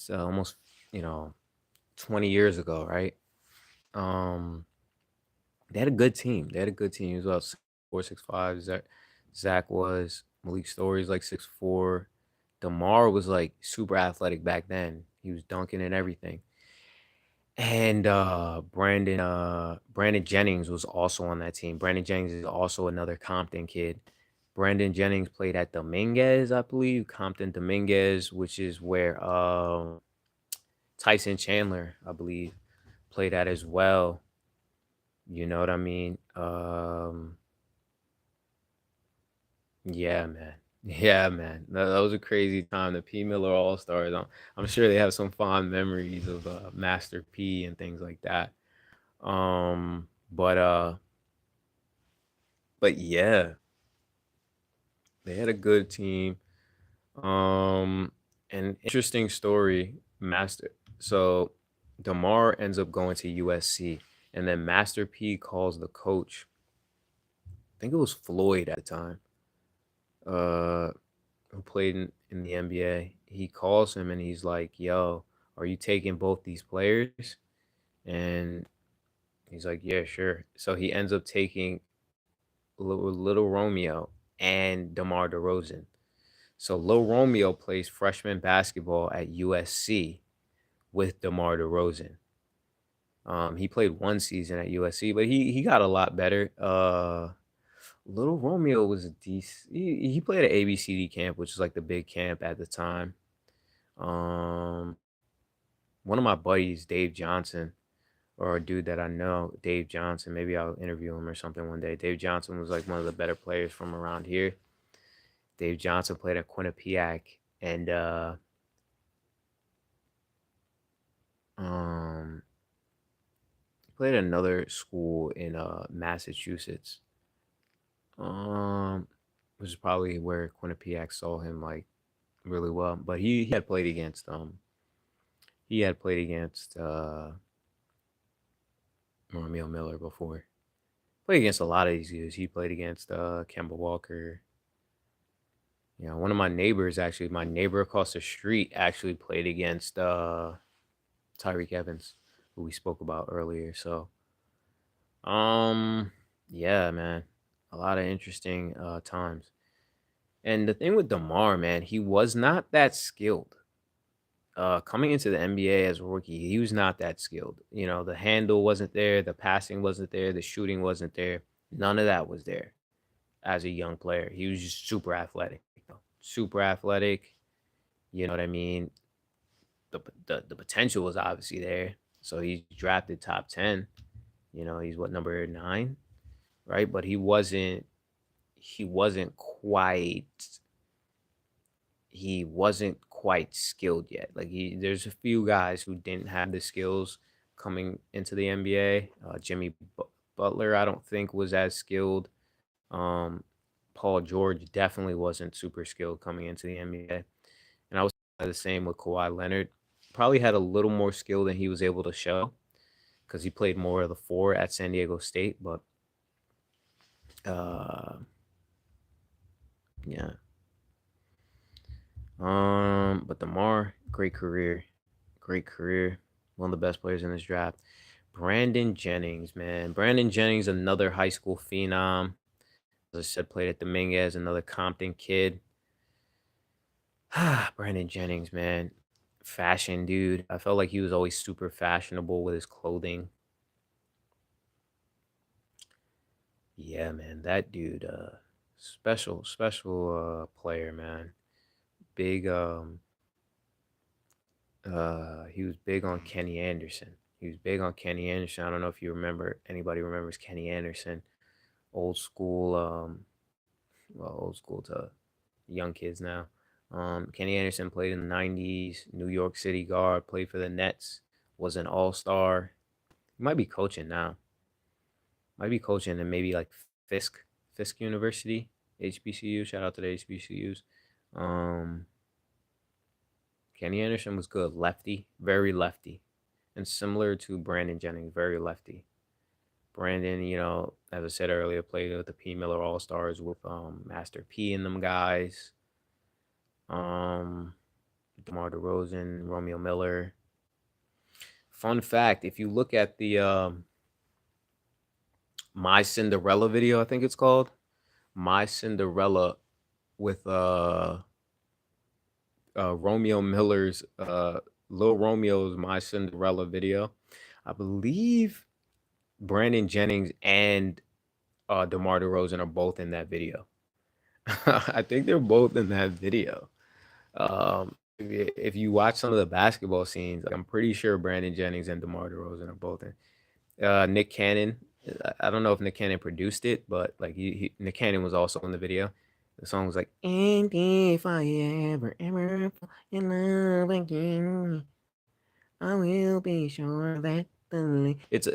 almost 20 years ago, right? They had a good team. They had a good team. He was about 4'6'5". Zach was. Malik Story's like 6'4". DeMar was like super athletic back then. He was dunking and everything. And Brandon Jennings was also on that team. Brandon Jennings is also another Compton kid. Brandon Jennings played at Dominguez, I believe. Compton Dominguez, which is where Tyson Chandler, I believe, played at as well. You know what I mean? Yeah, man. Yeah, man. That was a crazy time. The P. Miller All Stars. I'm sure they have some fond memories of Master P and things like that. Um, but uh, but yeah, they had a good team. An interesting story, Master. So DeMar ends up going to USC, and then Master P calls the coach. I think it was Floyd at the time. Who played in the NBA. He calls him and he's like, "Yo, are you taking both these players?" And he's like, "Yeah, sure." So he ends up taking Little Romeo and DeMar DeRozan. So Lil Romeo plays freshman basketball at USC with DeMar DeRozan. He played one season at USC, but he got a lot better. Little Romeo was a decent. He played at ABCD camp, which is like the big camp at the time. Um, One of my buddies, Dave Johnson, or a dude that I know, Dave Johnson. Maybe I'll interview him or something one day. Dave Johnson was like one of the better players from around here. Dave Johnson played at Quinnipiac, and um, played at another school in Massachusetts. Um, which is probably where Quinnipiac saw him like really well. But he had played against Romeo Miller before. Played against a lot of these dudes. He played against Kemba Walker. One of my neighbors, actually, my neighbor across the street actually played against Tyreek Evans, who we spoke about earlier. So yeah, man. A lot of interesting times. And the thing with DeMar, man, he was not that skilled. Coming into the NBA as a rookie, he was not that skilled. The handle wasn't there, the passing wasn't there, the shooting wasn't there. None of that was there as a young player. He was just super athletic. Super athletic. You know what I mean? The potential was obviously there. So he's drafted top 10. He's what, number 9, right? But he wasn't quite skilled yet. Like there's a few guys who didn't have the skills coming into the NBA. Jimmy Butler, I don't think was as skilled. Paul George definitely wasn't super skilled coming into the NBA. And I was the same with Kawhi Leonard. Probably had a little more skill than he was able to show because he played more of the 4 at San Diego State. But yeah. But DeMar, great career. Great career. One of the best players in this draft. Brandon Jennings, man. Brandon Jennings, another high school phenom. As I said, played at Dominguez, another Compton kid. Brandon Jennings, man. Fashion dude. I felt like he was always super fashionable with his clothing. Yeah, man. That dude, special player, man. Big he was big on Kenny Anderson. He was big on Kenny Anderson. I don't know if you remember, anybody remembers Kenny Anderson. Old school, well, old school to young kids now. Kenny Anderson played in the 90s, New York City guard, played for the Nets, was an all-star. He might be coaching now. Might be coaching in maybe like Fisk University, HBCU. Shout out to the HBCUs. Um, Kenny Anderson was good. Lefty, very lefty. And similar to Brandon Jennings, very lefty. Brandon, as I said earlier, played with the P. Miller All Stars with Master P and them guys. DeMar DeRozan, Romeo Miller. Fun fact: if you look at the My Cinderella video, I think it's called My Cinderella with Romeo Miller's Lil Romeo's My Cinderella video. I believe Brandon Jennings and DeMar DeRozan are both in that video. I think they're both in that video. If you watch some of the basketball scenes, like, I'm pretty sure Brandon Jennings and DeMar DeRozan are both in. Nick Cannon. I don't know if Nick Cannon produced it, but like Nick Cannon was also in the video. The song was like, "And if I ever fall in love again, I will be sure that it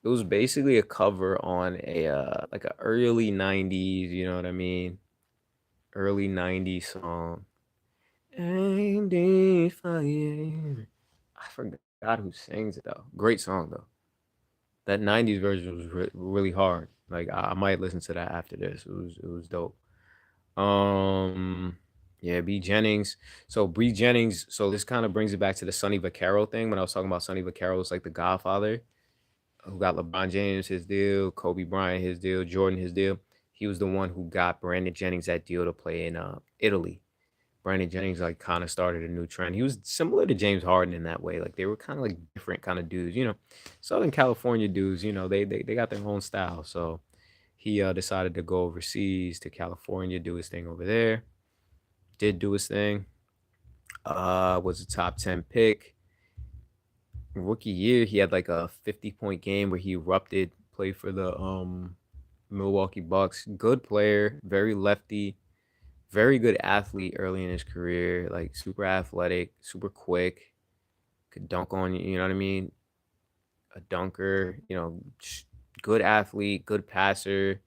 was basically a cover on a like a early 90s, you know what I mean? Early 90s song. And if I forgot who sings it though. Great song though. That 90s version was really hard. Like I might listen to that after this. It was dope. Yeah, B Jennings. So Bree Jennings. So this kind of brings it back to the Sonny Vaccaro thing. When I was talking about Sonny Vaccaro, was like the Godfather, who got LeBron James his deal, Kobe Bryant his deal, Jordan his deal. He was the one who got Brandon Jennings that deal to play in Italy. Brandon Jennings like kind of started a new trend. He was similar to James Harden in that way. Like they were kind of like different kind of dudes, Southern California dudes. They got their own style. So he decided to go overseas to California, do his thing over there. Did do his thing. Was a top 10 pick. Rookie year, he had like a 50-point game where he erupted. Played for the Milwaukee Bucks. Good player, very lefty. Very good athlete early in his career, like super athletic, super quick, could dunk on you, you know what I mean? A dunker, good athlete, good passer,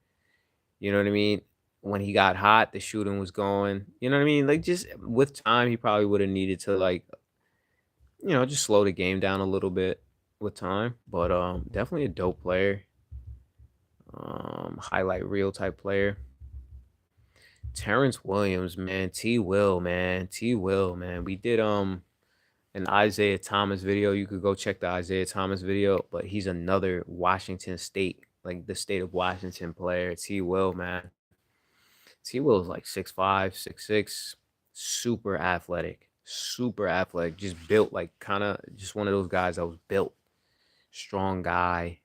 you know what I mean? When he got hot, the shooting was going, you know what I mean? Like just with time, he probably would have needed to like, just slow the game down a little bit with time, but definitely a dope player. Highlight reel type player. Terrence Williams, man. T Will, man. T Will, man. We did an Isaiah Thomas video. You could go check the Isaiah Thomas video, but he's another Washington State, like the state of Washington player. T Will, man. T Will is like 6'5", 6'6", super athletic. Super athletic. Just built like kind of just one of those guys that was built. Strong guy,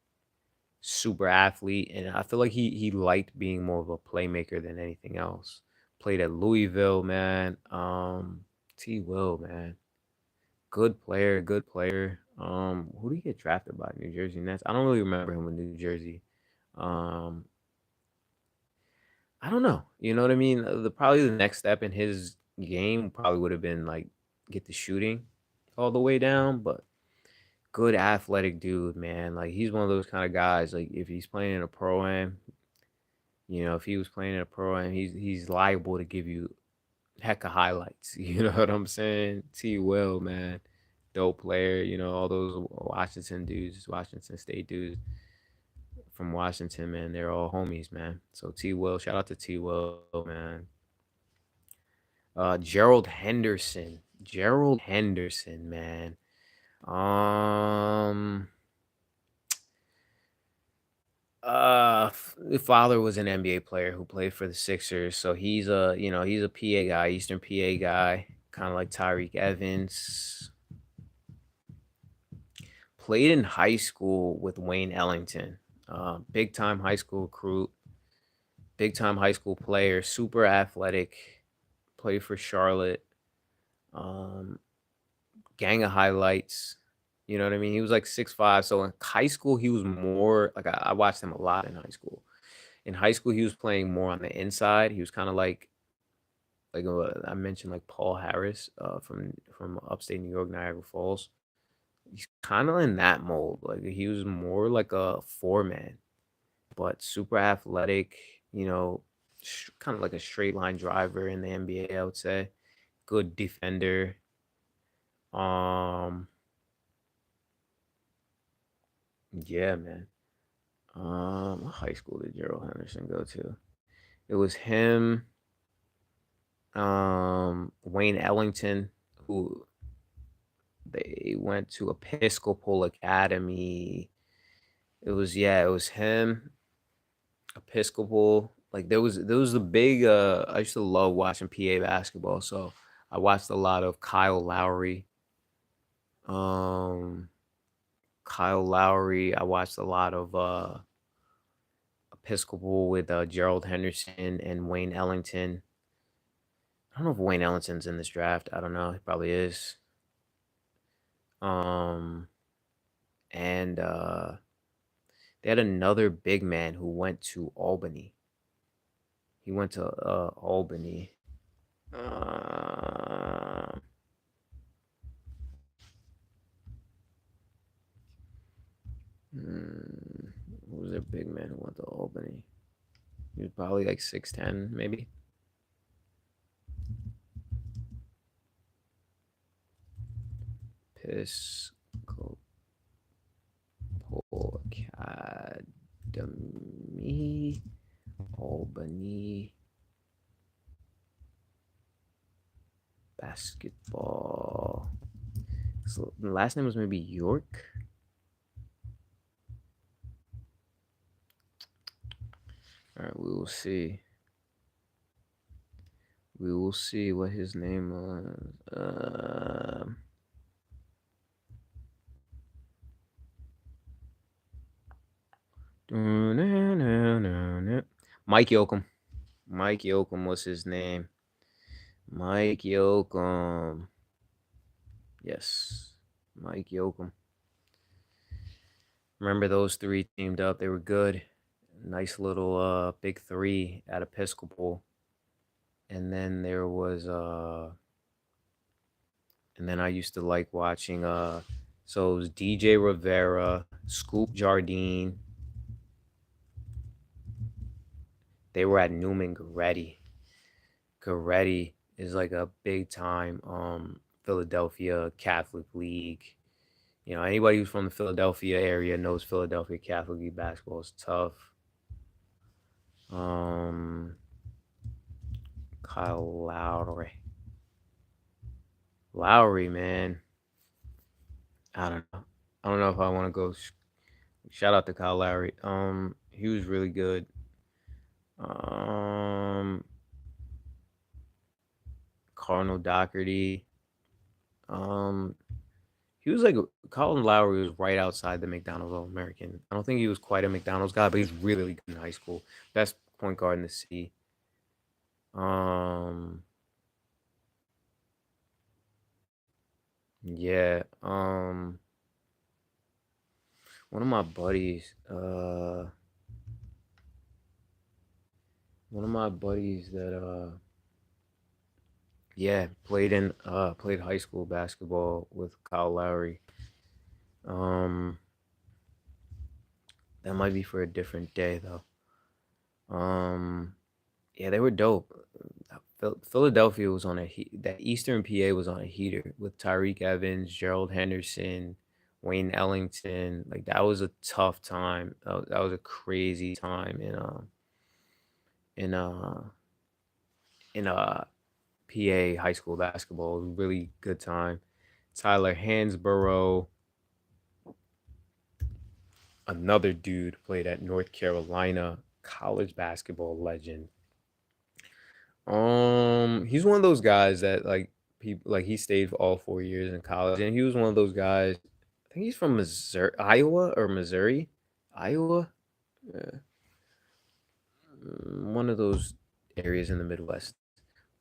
super athlete, and I feel like he liked being more of a playmaker than anything else. Played at Louisville, man. T Will, man. Good player, good player. Who did he get drafted by? New Jersey Nets. I don't really remember him with New Jersey. Um, I don't know. You know what I mean? Probably the next step in his game probably would have been like get the shooting all the way down, but good athletic dude, man. Like he's one of those kind of guys. Like if he's playing in a pro-am, if he was playing in a pro-am, he's liable to give you heck of highlights. You know what I'm saying? T Will, man. Dope player, all those Washington dudes, Washington State dudes from Washington, man. They're all homies, man. So T Will, shout out to T Will, man. Gerald Henderson. Gerald Henderson, man. Um, the father was an NBA player who played for the Sixers, so he's a PA guy, Eastern PA guy, kind of like Tyreek Evans. Played in high school with Wayne Ellington, big time high school recruit, big time high school player, super athletic. Played for Charlotte. Um, Gang of highlights. You know what I mean? He was like 6'5". So in high school, he was more like I watched him a lot in high school. In high school, he was playing more on the inside. He was kind of like I mentioned, like Paul Harris from upstate New York, Niagara Falls. He's kind of in that mold. Like he was more like a four man, but super athletic. You know, kind of like a straight line driver in the NBA. I would say good defender. Um, yeah, man. What high school did Gerald Henderson go to? It was him, Wayne Ellington, who they went to Episcopal Academy. It was him, Episcopal. Like there was the big I used to love watching PA basketball, so I watched a lot of Um Kyle Lowry. I watched a lot of Episcopal with Gerald Henderson and Wayne Ellington. I don't know if Wayne Ellington's in this draft. I don't know. He probably is. Um, and they had another big man who went to Albany. He went to Albany. Uh, who was their big man who went to Albany? He was probably like 6'10", maybe. Episcopal Academy, Albany basketball. So the last name was maybe York. All right, we will see. We will see what his name was. Mike Yoakum. Mike Yoakum was his name. Mike Yoakum. Yes, Mike Yoakum. Remember those three teamed up? They were good. Nice little big three at Episcopal. And then there was and then I used to like watching so it was DJ Rivera, Scoop Jardine. They were at Newman Goretti. Goretti is like a big time Philadelphia Catholic League. You know, anybody who's from the Philadelphia area knows Philadelphia Catholic League basketball is tough. Um Kyle Lowry. Lowry, man. I don't know. I don't know if I want to go. Shout out to Kyle Lowry. He was really good. Um, Cardinal Doherty. Um, he was like Colin Lowry was right outside the McDonald's All American. I don't think he was quite a McDonald's guy, but he's really good in high school. Best point guard in the city. Um, yeah. One of my buddies. One of my buddies that yeah, played high school basketball with Kyle Lowry. Um, that might be for a different day though. Um, yeah, they were dope. Philadelphia was on a that Eastern PA was on a heater with Tyreek Evans, Gerald Henderson, Wayne Ellington. Like that was a tough time. That was a crazy time in in uh PA high school basketball. It was a really good time. Tyler Hansborough, another dude, played at North Carolina, college basketball legend. He's one of those guys that like people like he stayed for all 4 years in college, and he was one of those guys. I think he's from Missouri, Iowa or Missouri, Iowa, uh, one of those areas in the Midwest.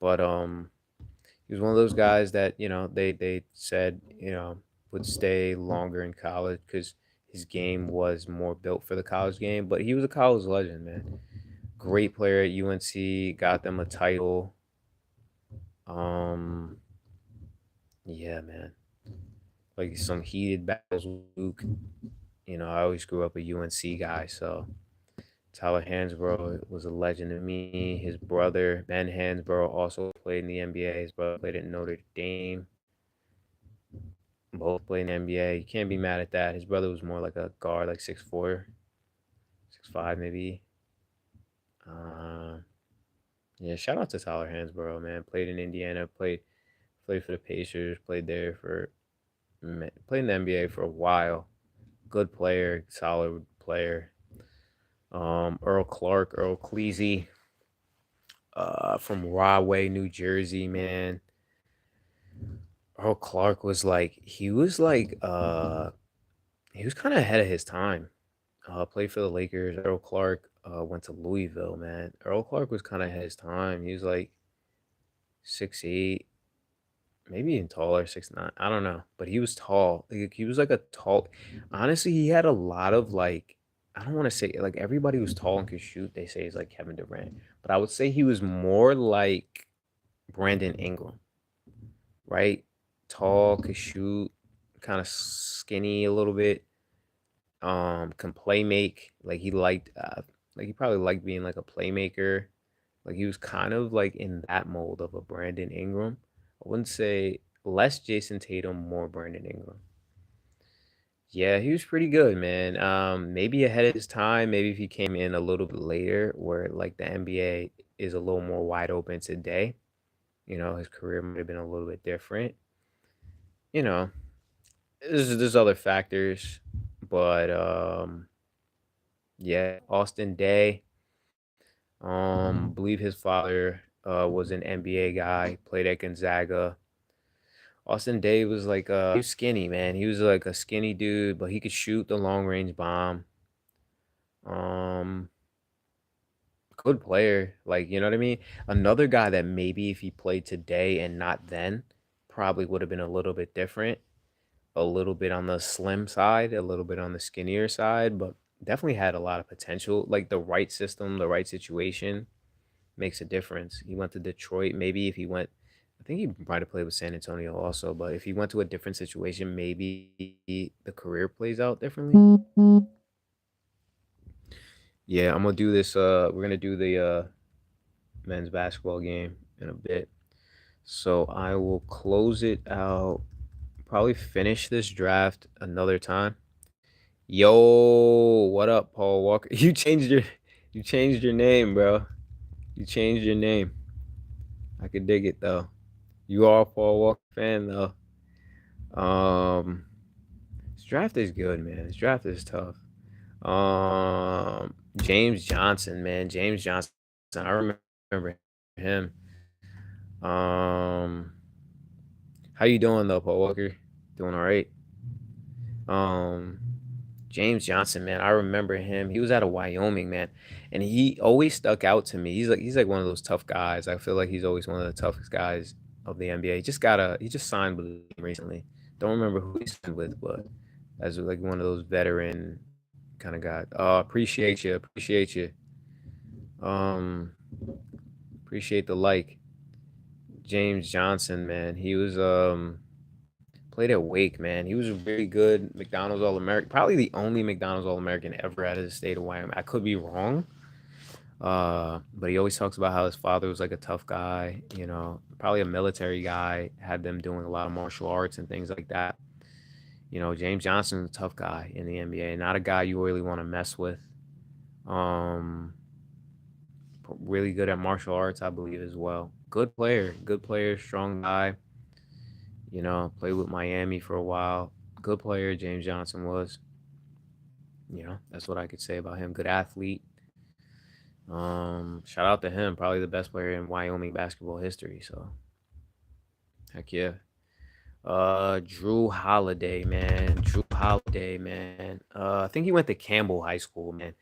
But he was one of those guys that they said would stay longer in college because his game was more built for the college game. But he was a college legend, man. Great player at UNC, got them a title. Um, yeah, man. Like some heated battles with Luke. I always grew up a UNC guy, so Tyler Hansbrough was a legend to me. His brother, Ben Hansbrough, also played in the NBA. His brother played at Notre Dame. Both played in the NBA. You can't be mad at that. His brother was more like a guard, like 6'4", 6'5", maybe. Uh, yeah, shout out to Tyler Hansbrough, man. Played in Indiana, played for the Pacers, played there for played in the NBA for a while. Good player, solid player. Earl Cleasy, from Rahway, New Jersey, man. Earl Clark was like he was kind of ahead of his time. Played for the Lakers. Earl Clark went to Louisville, man. Earl Clark was kind of ahead of his time. He was like 6'8", maybe even taller, 6'9". I don't know, but he was tall. Like, he was like a tall. Honestly, he had a lot of like. I don't want to say like everybody who's tall and could shoot. They say is like Kevin Durant, but I would say he was more like Brandon Ingram, right? Tall, could shoot, kind of skinny a little bit. Can play make. Like he liked, like he probably liked being like a playmaker. Like he was kind of like in that mold of a Brandon Ingram. I wouldn't say less Jason Tatum, more Brandon Ingram. Yeah, he was pretty good, man. Maybe ahead of his time. Maybe if he came in a little bit later, where like the NBA is a little more wide open today, his career might have been a little bit different. You know, there's other factors, but yeah, Austin Day. Believe his father was an NBA guy, played at Gonzaga. Austin Day was like he was skinny, man. He was like a skinny dude, but he could shoot the long range bomb. Um, Good player, like you know what I mean. Another guy that maybe if he played today and not then, probably would have been a little bit different. A little bit on the slim side, a little bit on the skinnier side, but definitely had a lot of potential. Like the right system, the right situation makes a difference. He went to Detroit. Maybe if he went, I think he might have played with San Antonio also, but if he went to a different situation, maybe the career plays out differently. Yeah, I'm gonna do this. We're gonna do the men's basketball game in a bit. So I will close it out. Probably finish this draft another time. Yo, what up, Paul Walker? You changed your name, bro. You changed your name. I could dig it though. You are a Paul Walker fan though. Um, this draft is good, man. This draft is tough. James Johnson, man. James Johnson. I remember him. Um, how you doing though, Paul Walker? Doing all right. Um, James Johnson, man, I remember him. He was out of Wyoming, man, and he always stuck out to me. He's like one of those tough guys. I feel like he's always one of the toughest guys of the NBA. He just signed with him recently. Don't remember who he signed with, but as like one of those veteran kind of guys. Appreciate you. Um, Appreciate the like. James Johnson, man, he was played at Wake, man. He was a really good McDonald's All American, probably the only McDonald's All American ever out of the state of Wyoming. I could be wrong, but he always talks about how his father was like a tough guy, probably a military guy, had them doing a lot of martial arts and things like that. James Johnson's a tough guy in the NBA, not a guy you really want to mess with. Um, really good at martial arts, I believe, as well. Good player, strong guy. Played with Miami for a while. Good player, James Johnson was. That's what I could say about him. Good athlete. Shout out to him, probably the best player in Wyoming basketball history. So heck yeah. Drew Holiday, man. Drew Holiday, man. I think he went to Campbell High School, man.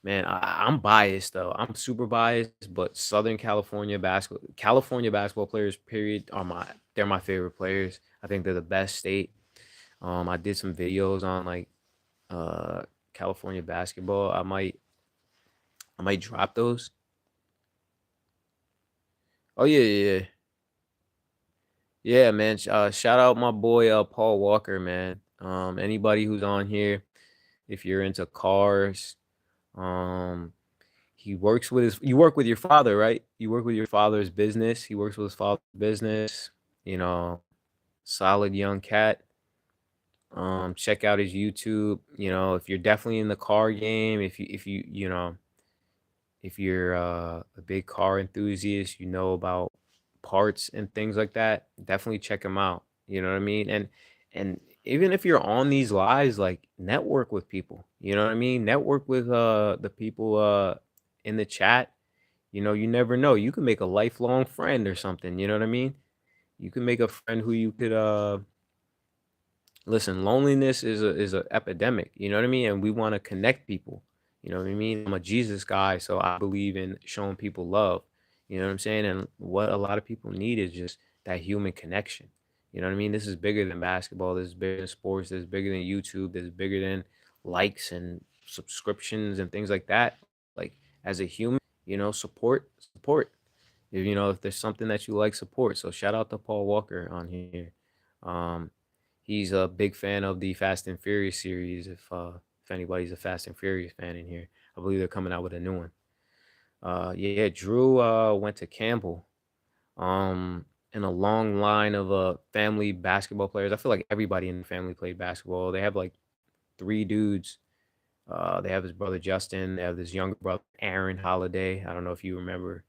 Man, I'm biased though. I'm super biased, but California basketball players, period, they're my favorite players. I think they're the best state. I did some videos on like uh California basketball. I might drop those. Oh yeah, yeah, yeah. Yeah, man. Shout out my boy Paul Walker, man. Anybody who's on here, if you're into cars, um, you work with your father, right? You work with your father's business. He works with his father's business. You know, solid young cat. Check out his YouTube. If you're definitely in the car game, if you're a big car enthusiast, about parts and things like that, definitely check him out. You know what I mean? And even if you're on these lives, like network with people. You know what I mean? Network with the people in the chat. You never know. You can make a lifelong friend or something. You know what I mean? You can make a friend who you could listen. Loneliness is a epidemic. You know what I mean? And we want to connect people. You know what I mean? I'm a Jesus guy, so I believe in showing people love. You know what I'm saying? And what a lot of people need is just that human connection. You know what I mean? This is bigger than basketball. This is bigger than sports. This is bigger than YouTube. This is bigger than likes and subscriptions and things like that. Like as a human, support. If there's something that you like, support. So shout out to Paul Walker on here. Um, he's a big fan of the Fast and Furious series. If anybody's a Fast and Furious fan in here, I believe they're coming out with a new one. Yeah, Drew went to Campbell. In a long line of family basketball players. I feel like everybody in the family played basketball. They have like three dudes. They have his brother Justin. They have this younger brother Aaron Holiday. I don't know if you remember.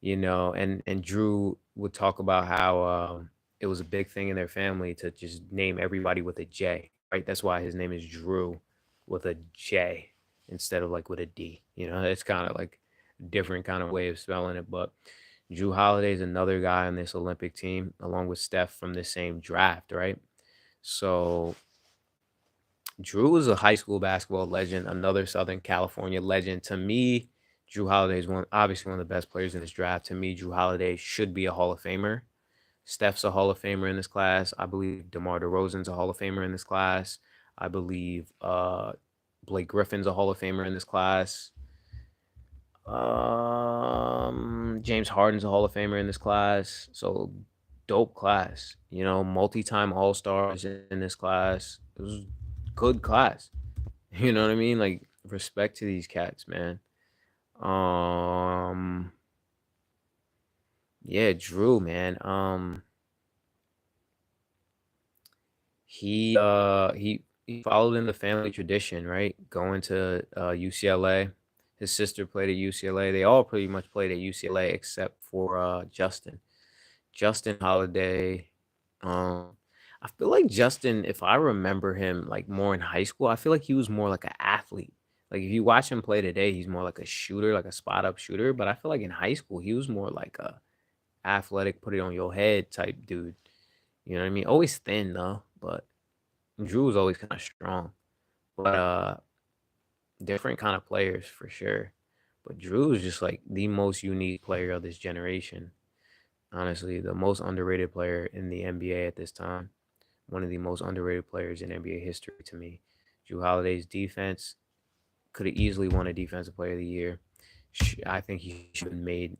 And Drew would talk about how it was a big thing in their family to just name everybody with a J, right? That's why his name is Drew with a J instead of like with a D. It's kind of like a different kind of way of spelling it. But Drew Holiday is another guy on this Olympic team, along with Steph from the same draft, right? So Drew is a high school basketball legend, another Southern California legend. To me, Drew Holiday is obviously one of the best players in this draft. To me, Drew Holiday should be a Hall of Famer. Steph's a Hall of Famer in this class. I believe DeMar DeRozan's a Hall of Famer in this class. I believe Blake Griffin's a Hall of Famer in this class. James Harden's a Hall of Famer in this class. So dope class. Multi-time All-Stars in this class. It was good class. You know what I mean? Like respect to these cats, man. Yeah, Drew, man. He followed in the family tradition, right? Going to UCLA. His sister played at UCLA. They all pretty much played at UCLA except for Justin. Justin Holiday. I feel like Justin, if I remember him like more in high school, I feel like he was more like an athlete. Like if you watch him play today, he's more like a shooter, like a spot up shooter. But I feel like in high school, he was more like a athletic, put it on your head type dude. You know what I mean? Always thin though, but Drew was always kind of strong. But different kind of players for sure. But Drew is just like the most unique player of this generation. Honestly, the most underrated player in the NBA at this time. One of the most underrated players in NBA history to me. Drew Holiday's defense could have easily won a Defensive Player of the Year. I think he should have made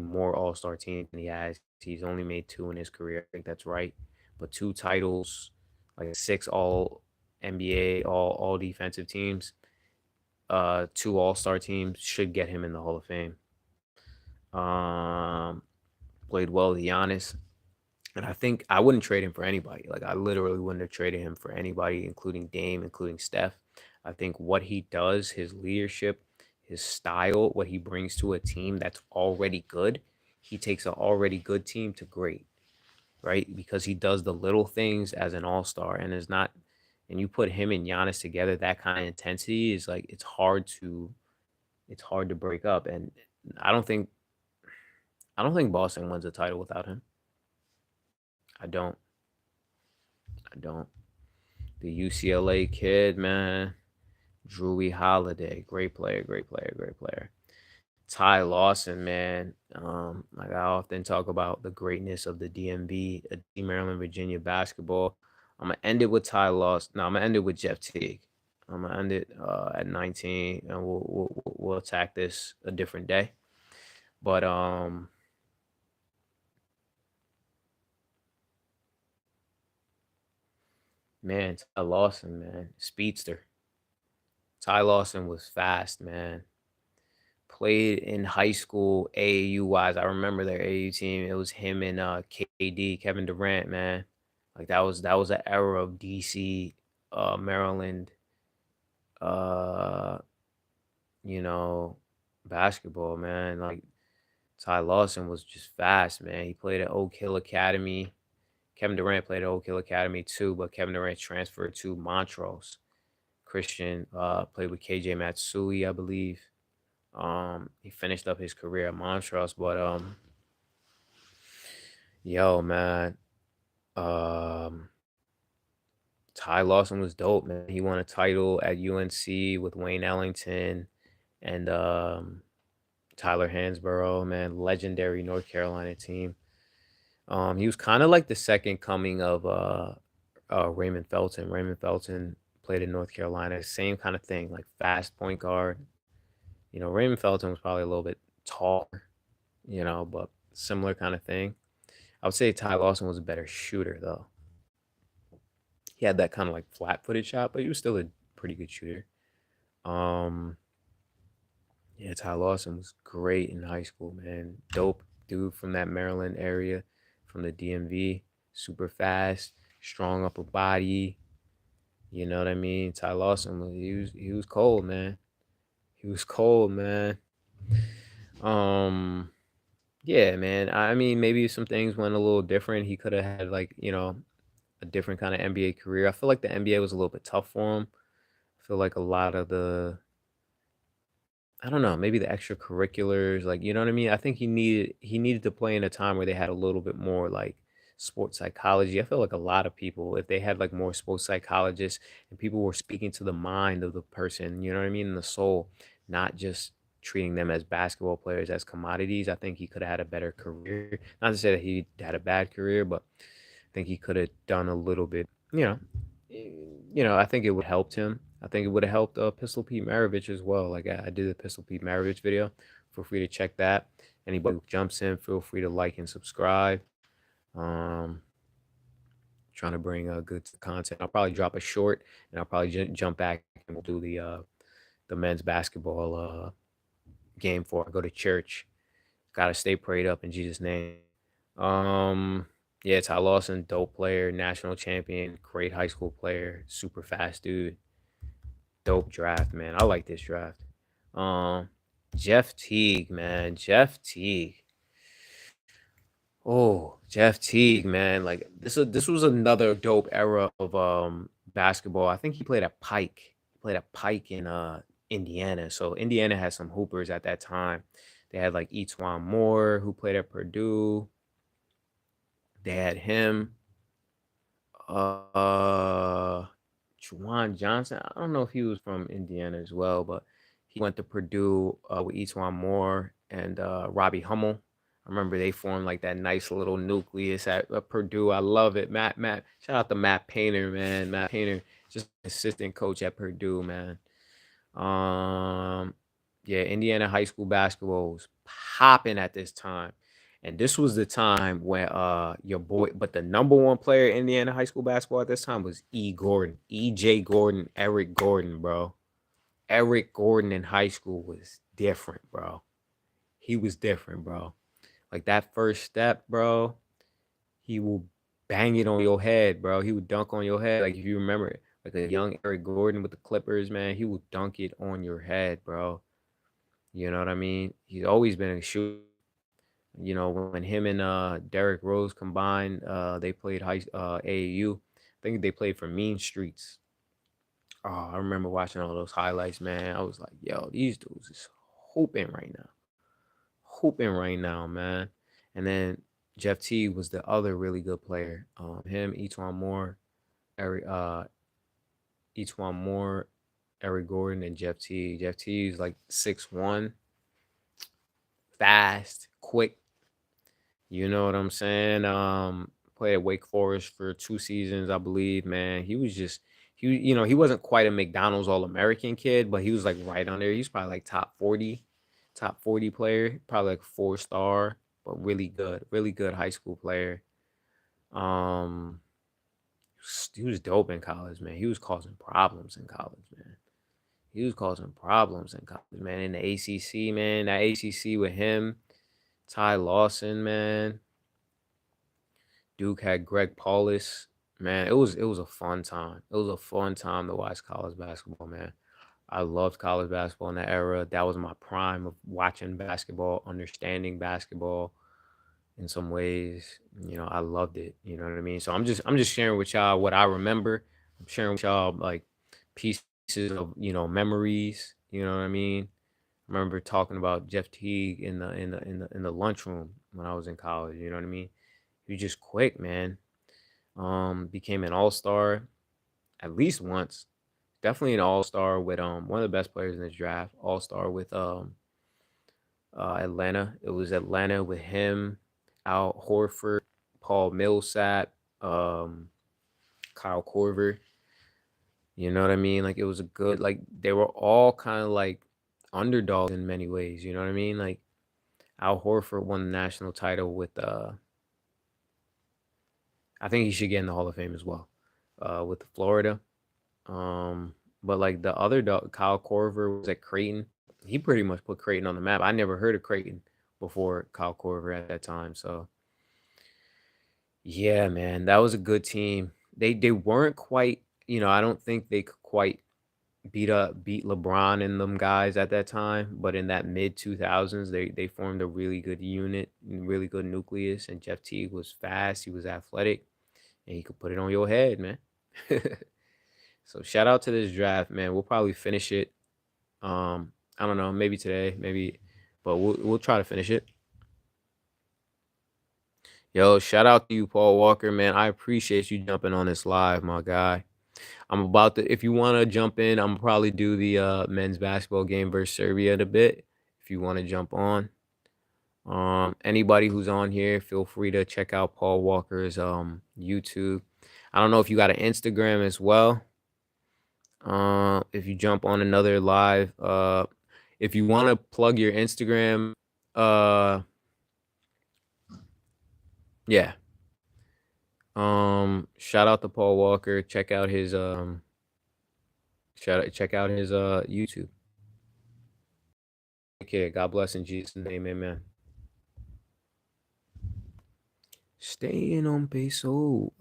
more All-Star teams than he has. He's only made two in his career. I think that's right. But two titles, like six All NBA, all defensive teams, two All-Star teams should get him in the Hall of Fame. Played well with Giannis. And I think I wouldn't trade him for anybody. Like I literally wouldn't have traded him for anybody, including Dame, including Steph. I think what he does, his leadership, his style, what he brings to a team that's already good. He takes an already good team to great, right? Because he does the little things as an all-star and is not and you put him and Giannis together, that kind of intensity is like it's hard to break up. And I don't think I don't think Boston wins a title without him. I don't. I don't. The UCLA kid, man. Drewy Holiday, great player, great player, great player. Ty Lawson, man. Like I often talk about the greatness of the DMV, Maryland, Virginia basketball. I'm gonna end it with Ty Lawson. No, I'm gonna end it with Jeff Teague. I'm gonna end it at 19, and we'll attack this a different day. But man, Ty Lawson, man, speedster. Ty Lawson was fast, man. Played in high school AAU wise. I remember their AAU team. It was him and KD, Kevin Durant, man. Like that was an era of DC, Maryland, uh, you know, basketball, man. Like Ty Lawson was just fast, man. He played at Oak Hill Academy. Kevin Durant played at Oak Hill Academy too, but Kevin Durant transferred to Montrose. Christian played with KJ Matsui, I believe. He finished up his career at Montrose, but yo, man, um, Ty Lawson was dope, man. He won a title at UNC with Wayne Ellington and Tyler Hansborough, man, legendary North Carolina team. He was kind of like the second coming of Raymond Felton. Raymond Felton played in North Carolina, same kind of thing, like fast point guard. Raymond Felton was probably a little bit taller, but similar kind of thing. I would say Ty Lawson was a better shooter though. He had that kind of like flat-footed shot, but he was still a pretty good shooter. Um, yeah, Ty Lawson was great in high school, man. Dope dude from that Maryland area, from the DMV. Super fast, strong upper body. You know what I mean? Ty Lawson, he was cold, man. He was cold, man. Um, yeah, man. I mean, maybe some things went a little different. He could have had like, a different kind of NBA career. I feel like the NBA was a little bit tough for him. I feel like a lot of I don't know, maybe the extracurriculars, like, you know what I mean? I think he needed to play in a time where they had a little bit more like sports psychology. I feel like a lot of people, if they had like more sports psychologists and people were speaking to the mind of the person, you know what I mean, and the soul, not just treating them as basketball players as commodities, I think he could have had a better career. Not to say that he had a bad career, but I think he could have done a little bit, eh, I think it would helped him. I think it would have helped Pistol Pete Maravich as well. Like I did the Pistol Pete Maravich video. Feel free to check that. Anybody who jumps in, feel free to like and subscribe. Um, Trying to bring good content. I'll probably drop a short, and I'll probably jump back and we'll do the men's basketball game before I go to church. Gotta stay prayed up in Jesus' name. Um, yeah, Ty Lawson, dope player, national champion, great high school player, super fast dude. Dope draft, man. I like this draft. Um, Jeff Teague, man. Jeff Teague. Oh, Jeff Teague, man. Like this was another dope era of basketball. I think he played at Pike. He played at Pike in Indiana. So Indiana had some hoopers at that time. They had like Etwan Moore who played at Purdue. They had him. Juwan Johnson. I don't know if he was from Indiana as well, but he went to Purdue with Etwan Moore and Robbie Hummel. I remember they formed like that nice little nucleus at Purdue. I love it. Matt, shout out to Matt Painter, man. Matt Painter, just assistant coach at Purdue, man. Um, yeah, Indiana high school basketball was popping at this time. And this was the time when your boy, but the number one player in Indiana high school basketball at this time was E. Gordon, EJ Gordon, Eric Gordon, bro. Eric Gordon in high school was different, bro. He was different, bro. Like that first step, bro, he will bang it on your head, bro. He would dunk on your head. Like if you remember it, like a young Eric Gordon with the Clippers, man, he would dunk it on your head, bro. You know what I mean? He's always been a shooter. You know, when him and Derrick Rose combined, they played AAU. I think they played for Mean Streets. Oh, I remember watching all those highlights, man. I was like, yo, these dudes is hooping right now. Hooping right now, man. And then Jeff T was the other really good player. Him, Eric, uh, Etuan Moore, Eric Gordon, and Jeff T. Jeff T is like 6'1", fast, quick. You know what I'm saying? Played at Wake Forest for 2 seasons, I believe. Man, he was just he wasn't quite a McDonald's All American kid, but he was like right on there. He's probably like top 40 player, probably like 4-star, but really good high school player. Um, he was dope in college, man. He was causing problems in college, man. He was causing problems in college, man. In the ACC, man, that ACC with him, Ty Lawson, man. Duke had Greg Paulus. Man, it was a fun time. It was a fun time to watch college basketball, man. I loved college basketball in that era. That was my prime of watching basketball, understanding basketball in some ways. You know, I loved it. You know what I mean? So I'm just sharing with y'all what I remember. I'm sharing with y'all like pieces of, memories. You know what I mean? I remember talking about Jeff Teague in the lunchroom when I was in college. You know what I mean? He was just quick, man. Became an all-star at least once. Definitely an all-star with one of the best players in this draft. All-star with Atlanta. It was Atlanta with him, Al Horford, Paul Millsap, um, Kyle Korver. You know what I mean? Like it was a good like they were all kind of like underdogs in many ways. You know what I mean? Like Al Horford won the national title with I think he should get in the Hall of Fame as well. With Florida. But like the other dog, Kyle Korver was at Creighton. He pretty much put Creighton on the map. I never heard of Creighton before Kyle Korver at that time. So yeah, man, that was a good team. They weren't quite, I don't think they could quite beat LeBron and them guys at that time. But in that mid 2000s, they formed a really good unit, really good nucleus. And Jeff Teague was fast, he was athletic, and he could put it on your head, man. So shout out to this draft, man. We'll probably finish it. I don't know, maybe today, maybe, but we'll try to finish it. Yo, shout out to you, Paul Walker, man. I appreciate you jumping on this live, my guy. I'm about to, if you want to jump in, I'm probably do the men's basketball game versus Serbia in a bit. If you want to jump on, anybody who's on here, feel free to check out Paul Walker's YouTube. I don't know if you got an Instagram as well. If you jump on another live, if you want to plug your Instagram, yeah. Shout out to Paul Walker. Check out his check out his YouTube. Take care. God bless in Jesus' name, amen. Staying on peso.